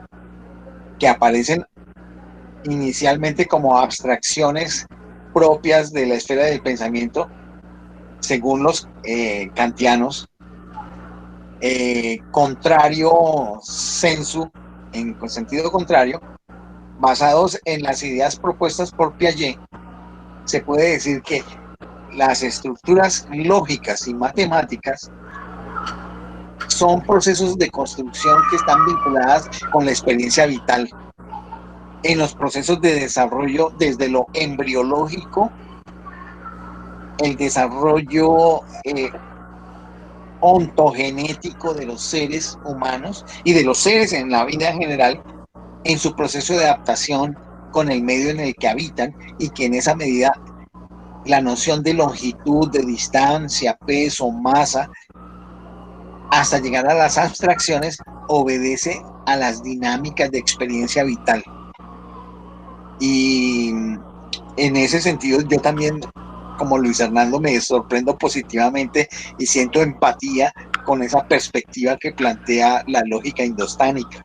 que aparecen inicialmente como abstracciones propias de la esfera del pensamiento, según los kantianos, contrario sensu, en sentido contrario, basados en las ideas propuestas por Piaget, se puede decir que las estructuras lógicas y matemáticas son procesos de construcción que están vinculadas con la experiencia vital en los procesos de desarrollo desde lo embriológico, el desarrollo ontogenético de los seres humanos y de los seres en la vida en general, en su proceso de adaptación con el medio en el que habitan, y que en esa medida la noción de longitud, de distancia, peso, masa, hasta llegar a las abstracciones, obedece a las dinámicas de experiencia vital. Y en ese sentido yo también, como Luis Hernando, me sorprendo positivamente y siento empatía con esa perspectiva que plantea la lógica indostánica.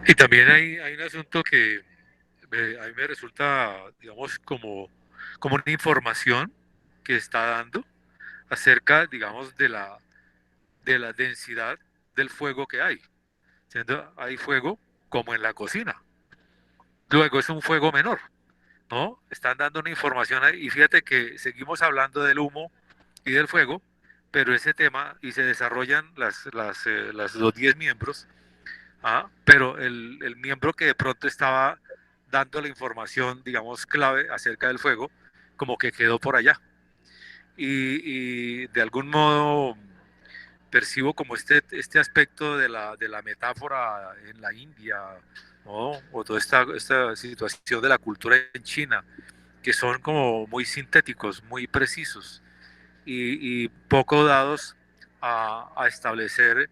Y también hay un asunto que a mí me resulta, digamos, como una información que está dando acerca, digamos, de la densidad del fuego que hay. Siendo, hay fuego como en la cocina. Luego es un fuego menor, ¿no? Están dando una información ahí. Y fíjate que seguimos hablando del humo y del fuego, pero ese tema, y se desarrollan los 10 miembros, pero el miembro que de pronto estaba dando la información, digamos, clave acerca del fuego, como que quedó por allá. Y de algún modo percibo como este aspecto de la metáfora en la India, ¿no? O toda esta situación de la cultura en China, que son como muy sintéticos, muy precisos y poco dados a establecer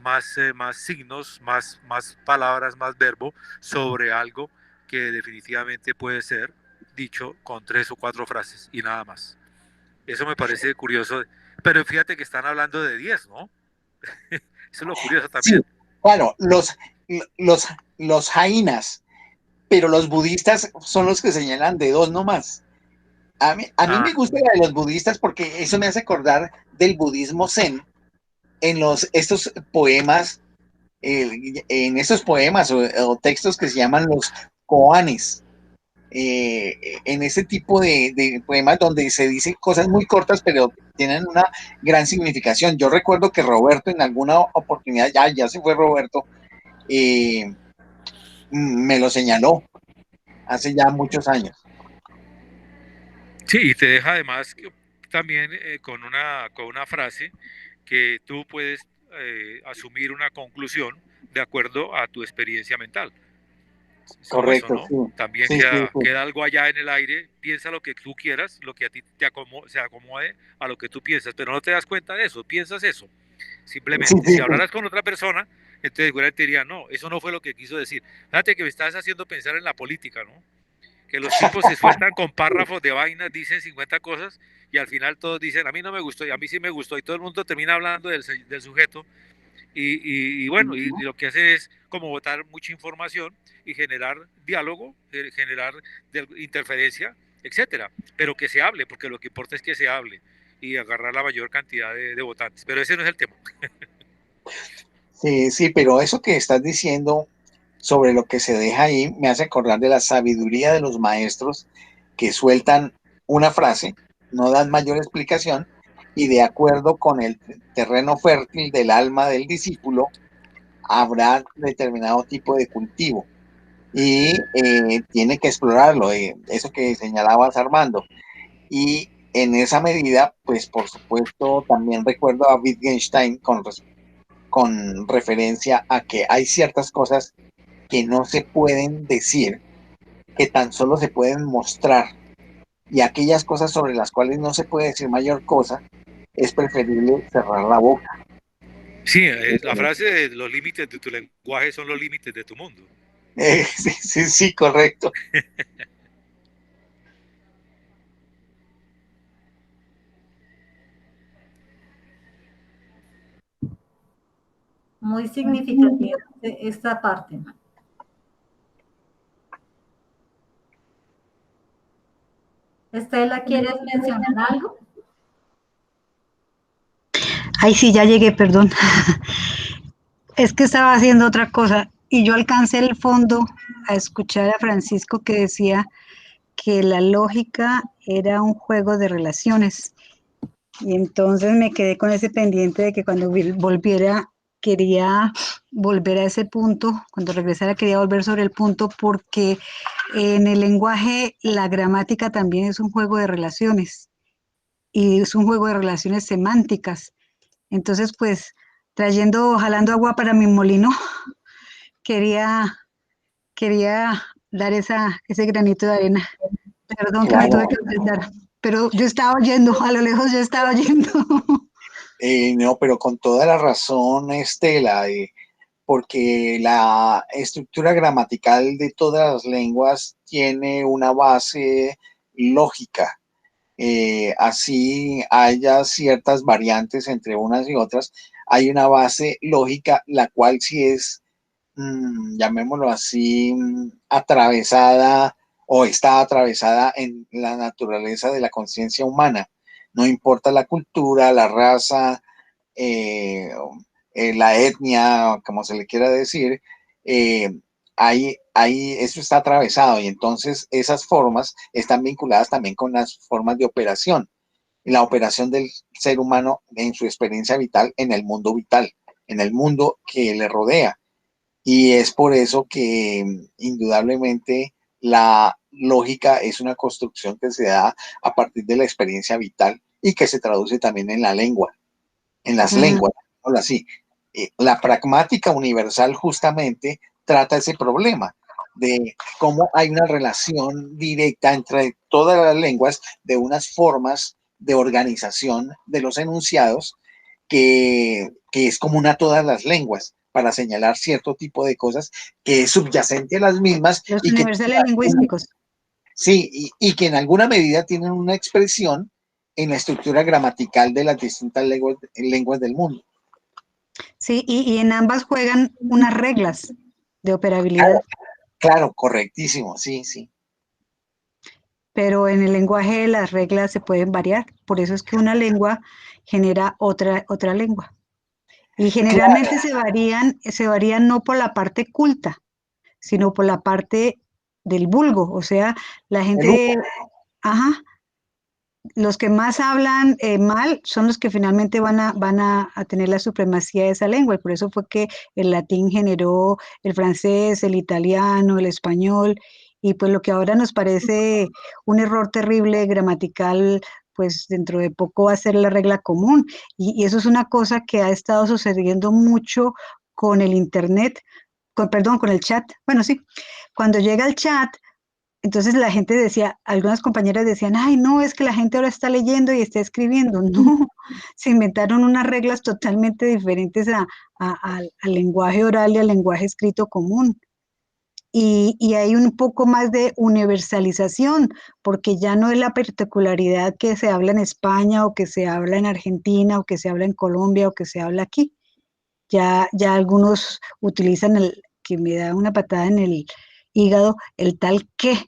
más signos, más palabras, más verbo sobre algo que definitivamente puede ser dicho con 3 o 4 frases y nada más. Eso me parece curioso, pero fíjate que están hablando de 10, ¿no? Eso es lo curioso también. Sí, claro, los jainas, pero los budistas son los que señalan de 2 nomás. A mí me gusta la de los budistas porque eso me hace acordar del budismo zen en estos poemas, en estos poemas o textos que se llaman los koanes. en ese tipo de poemas donde se dicen cosas muy cortas, pero tienen una gran significación. Yo recuerdo que Roberto en alguna oportunidad, ya se fue Roberto, me lo señaló hace ya muchos años. Sí, y te deja además también con una frase que tú puedes asumir una conclusión de acuerdo a tu experiencia mental. Es como eso, Correcto, ¿no? sí. También Sí, sí, sí. queda algo allá en el aire, piensa lo que tú quieras, lo que a ti se acomode a lo que tú piensas, pero no te das cuenta de eso, piensas eso, Sí, simplemente. sí, Si sí. hablaras con otra persona, entonces seguramente diría, no, eso no fue lo que quiso decir. Fíjate que me estás haciendo pensar en la política, ¿no? Que los tipos se sueltan con párrafos de vainas, dicen 50 cosas y al final todos dicen, a mí no me gustó y a mí sí me gustó y todo el mundo termina hablando del sujeto y bueno, y lo que hace es como botar mucha información y generar diálogo, generar interferencia, etcétera, pero que se hable, porque lo que importa es que se hable y agarrar la mayor cantidad de votantes, pero ese no es el tema. Sí, sí, pero eso que estás diciendo sobre lo que se deja ahí me hace acordar de la sabiduría de los maestros que sueltan una frase, no dan mayor explicación y de acuerdo con el terreno fértil del alma del discípulo habrá determinado tipo de cultivo y tiene que explorarlo, eso que señalabas Armando. Y en esa medida, pues por supuesto, también recuerdo a Wittgenstein con referencia a que hay ciertas cosas que no se pueden decir, que tan solo se pueden mostrar, y aquellas cosas sobre las cuales no se puede decir mayor cosa, es preferible cerrar la boca. Sí, la frase de los límites de tu lenguaje son los límites de tu mundo. Sí, sí, sí, correcto. Muy significativa esta parte. Estela, ¿quieres mencionar algo? Ay, sí, ya llegué, perdón. Es que estaba haciendo otra cosa y yo alcancé el fondo a escuchar a Francisco que decía que la lógica era un juego de relaciones. Y entonces me quedé con ese pendiente de que cuando volviera, quería volver a ese punto, cuando regresara quería volver sobre el punto porque en el lenguaje la gramática también es un juego de relaciones y es un juego de relaciones semánticas. Entonces, pues, jalando agua para mi molino, quería, quería dar ese granito de arena. Perdón que me tuve Claro. que presentar, pero yo estaba oyendo, a lo lejos yo estaba oyendo. No, pero con toda la razón, Estela, porque la estructura gramatical de todas las lenguas tiene una base lógica. Así haya ciertas variantes entre unas y otras, hay una base lógica, la cual sí es, llamémoslo así, atravesada o está atravesada en la naturaleza de la conciencia humana. No importa la cultura, la raza, eh, la etnia, como se le quiera decir, eh, eso está atravesado y entonces esas formas están vinculadas también con las formas de operación, la operación del ser humano en su experiencia vital, en el mundo que le rodea. Y es por eso que indudablemente la lógica es una construcción que se da a partir de la experiencia vital y que se traduce también en la lengua, en las lenguas, ¿no? Así. La pragmática universal justamente trata ese problema de cómo hay una relación directa entre todas las lenguas de unas formas de organización de los enunciados que es común a todas las lenguas para señalar cierto tipo de cosas que es subyacente a las mismas Los y que universales lingüísticos. sí, que en alguna medida tienen una expresión en la estructura gramatical de las distintas lenguas del mundo. Sí, y en ambas juegan unas reglas de operabilidad, Claro, correctísimo, sí, sí. pero en el lenguaje las reglas se pueden variar. Por eso es que una lengua genera otra lengua. Y generalmente se varían no por la parte culta, sino por la parte del vulgo, o sea, la gente, ajá, los que más hablan mal son los que finalmente van a tener la supremacía de esa lengua, y por eso fue que el latín generó el francés, el italiano, el español, y pues lo que ahora nos parece un error terrible gramatical, pues dentro de poco va a ser la regla común, y eso es una cosa que ha estado sucediendo mucho con el internet, perdón, con el chat, bueno, sí, cuando llega el chat, entonces la gente decía, algunas compañeras decían, ay, no, es que la gente ahora está leyendo y está escribiendo. No, se inventaron unas reglas totalmente diferentes al lenguaje oral y al lenguaje escrito común. Y hay un poco más de universalización, porque ya no es la particularidad que se habla en España o que se habla en Argentina o que se habla en Colombia o que se habla aquí. Ya algunos utilizan el, que me da una patada en el hígado, el tal que,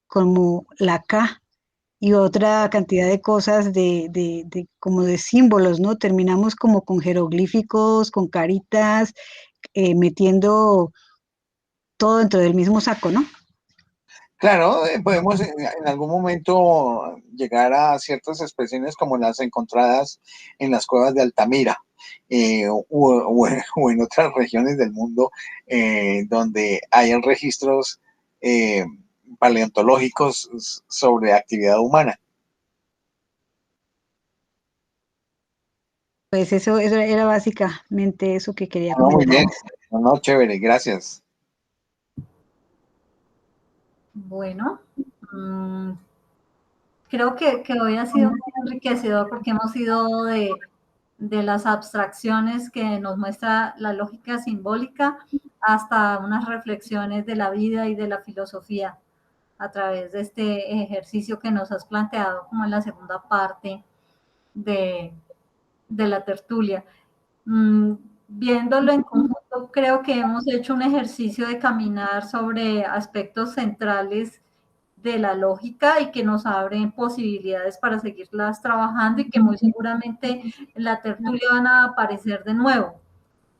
como la K y otra cantidad de cosas como de símbolos, ¿no? Terminamos como con jeroglíficos, con caritas, metiendo todo dentro del mismo saco, ¿no? Claro, podemos en algún momento llegar a ciertas expresiones como las encontradas en las cuevas de Altamira, o en otras regiones del mundo donde hay registros eh, paleontológicos sobre actividad humana. Pues eso era básicamente eso que quería No, muy comentar. bien, no, chévere, gracias. Bueno, creo que hoy ha sido muy enriquecedor porque hemos ido de las abstracciones que nos muestra la lógica simbólica hasta unas reflexiones de la vida y de la filosofía a través de este ejercicio que nos has planteado como en la segunda parte de, de la tertulia. Viéndolo en conjunto, creo que hemos hecho un ejercicio de caminar sobre aspectos centrales de la lógica y que nos abren posibilidades para seguirlas trabajando y que muy seguramente en la tertulia van a aparecer de nuevo,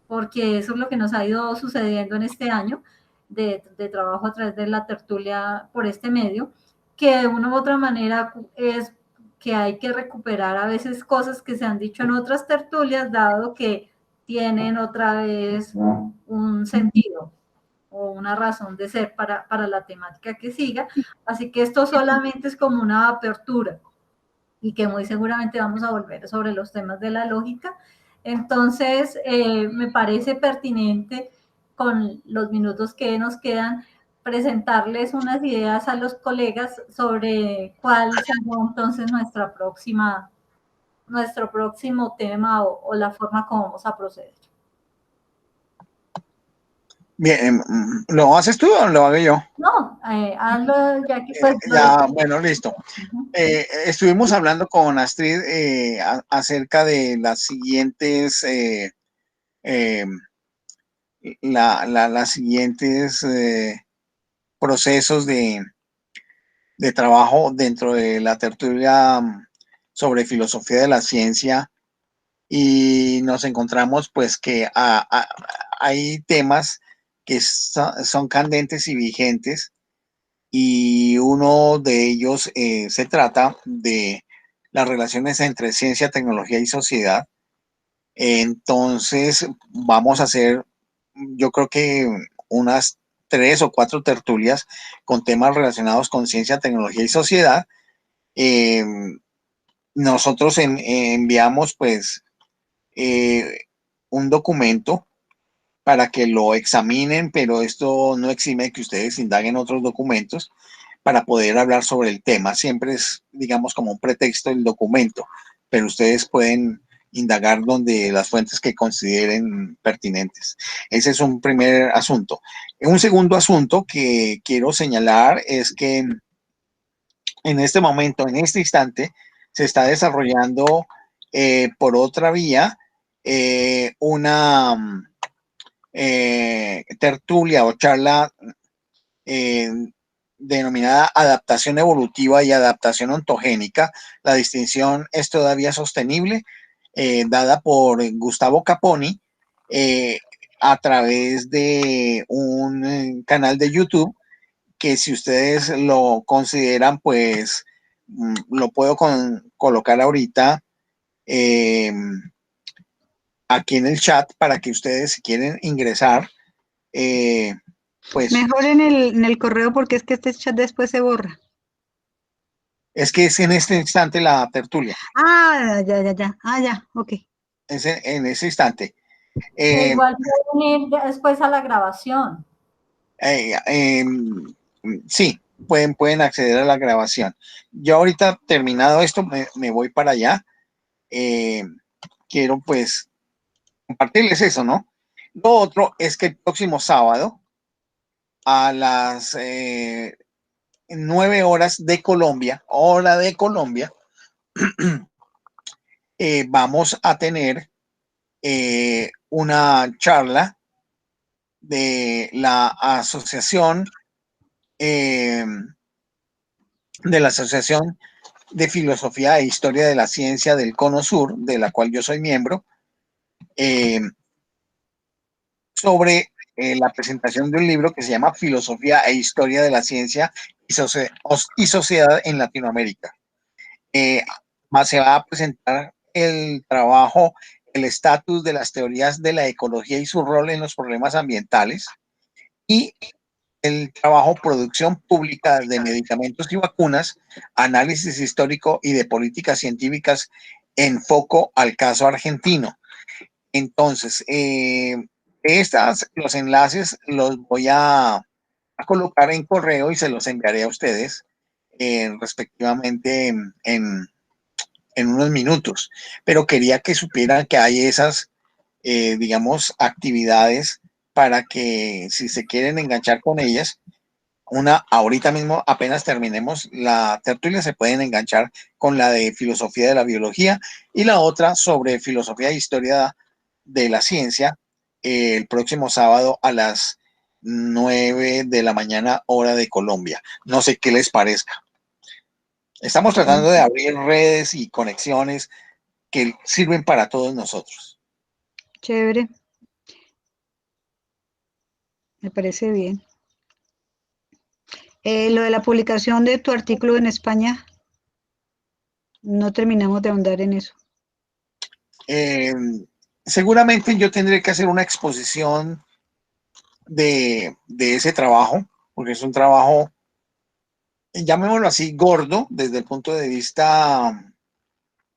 porque eso es lo que nos ha ido sucediendo en este año de trabajo a través de la tertulia por este medio, que de una u otra manera es que hay que recuperar a veces cosas que se han dicho en otras tertulias, dado que tienen otra vez un sentido o una razón de ser para la temática que siga. Así que esto solamente es como una apertura y que muy seguramente vamos a volver sobre los temas de la lógica. Entonces, me parece pertinente con los minutos que nos quedan presentarles unas ideas a los colegas sobre cuál será entonces nuestro próximo tema o la forma como vamos a proceder. Bien, ¿lo haces tú o lo hago yo? No, hazlo ya que pues... Ya, bueno, listo. Estuvimos hablando con Astrid acerca de las siguientes las siguientes procesos de trabajo dentro de la tertulia sobre filosofía de la ciencia, y nos encontramos pues que hay temas que son candentes y vigentes, y uno de ellos se trata de las relaciones entre ciencia, tecnología y sociedad. Entonces vamos a hacer, yo creo que unas 3 o 4 tertulias con temas relacionados con ciencia, tecnología y sociedad. Eh, Nosotros enviamos pues un documento para que lo examinen, pero esto no exime que ustedes indaguen otros documentos para poder hablar sobre el tema. Siempre es, digamos, como un pretexto el documento, pero ustedes pueden indagar donde las fuentes que consideren pertinentes. Ese es un primer asunto. Un segundo asunto que quiero señalar es que en este momento, en este instante, se está desarrollando por otra vía una tertulia o charla eh, denominada adaptación evolutiva y adaptación ontogénica. La distinción es todavía sostenible, dada por Gustavo Caponi a través de un canal de YouTube que si ustedes lo consideran, pues lo puedo colocar ahorita aquí en el chat para que ustedes, si quieren ingresar, pues... Mejor en el correo, porque es que este chat después se borra. Es que es en este instante la tertulia. Ah, ya. Ah, ya, ok. Es en ese instante. Igual pueden ir después a la grabación. Sí, pueden acceder a la grabación. Yo ahorita terminado esto, me voy para allá. Quiero pues compartirles eso, ¿no? Lo otro es que el próximo sábado a las 9 horas de Colombia, hora de Colombia, vamos a tener una charla de la asociación de Filosofía e Historia de la Ciencia del Cono Sur, de la cual yo soy miembro, sobre la presentación de un libro que se llama Filosofía e Historia de la Ciencia y Sociedad en Latinoamérica. Se va a presentar el trabajo, el estatus de las teorías de la ecología y su rol en los problemas ambientales, y el trabajo producción pública de medicamentos y vacunas, análisis histórico y de políticas científicas en foco al caso argentino. Entonces, los enlaces los voy a colocar en correo y se los enviaré a ustedes respectivamente en unos minutos. Pero quería que supieran que hay esas, digamos, actividades para que si se quieren enganchar con ellas, ahorita mismo apenas terminemos la tertulia, se pueden enganchar con la de filosofía de la biología y la otra sobre filosofía e historia de la ciencia el próximo sábado a las 9 de la mañana, hora de Colombia. No sé qué les parezca. Estamos tratando de abrir redes y conexiones que sirven para todos nosotros. Chévere. Me parece bien. Lo de la publicación de tu artículo en España, no terminamos de ahondar en eso. Seguramente yo tendré que hacer una exposición de ese trabajo, porque es un trabajo, llamémoslo así, gordo desde el punto de vista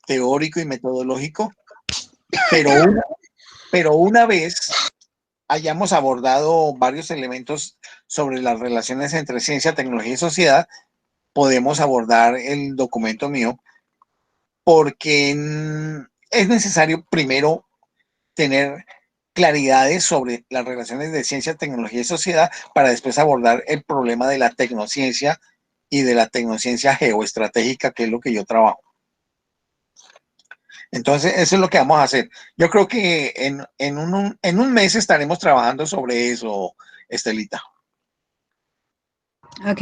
teórico y metodológico, pero una vez hayamos abordado varios elementos sobre las relaciones entre ciencia, tecnología y sociedad, podemos abordar el documento mío, porque es necesario primero tener claridades sobre las relaciones de ciencia, tecnología y sociedad para después abordar el problema de la tecnociencia y de la tecnociencia geoestratégica, que es lo que yo trabajo. Entonces, eso es lo que vamos a hacer. Yo creo que en un mes estaremos trabajando sobre eso, Estelita. Ok,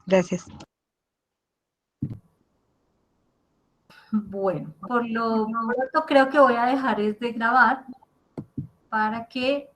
gracias. Bueno, por lo pronto creo que voy a dejar de grabar para que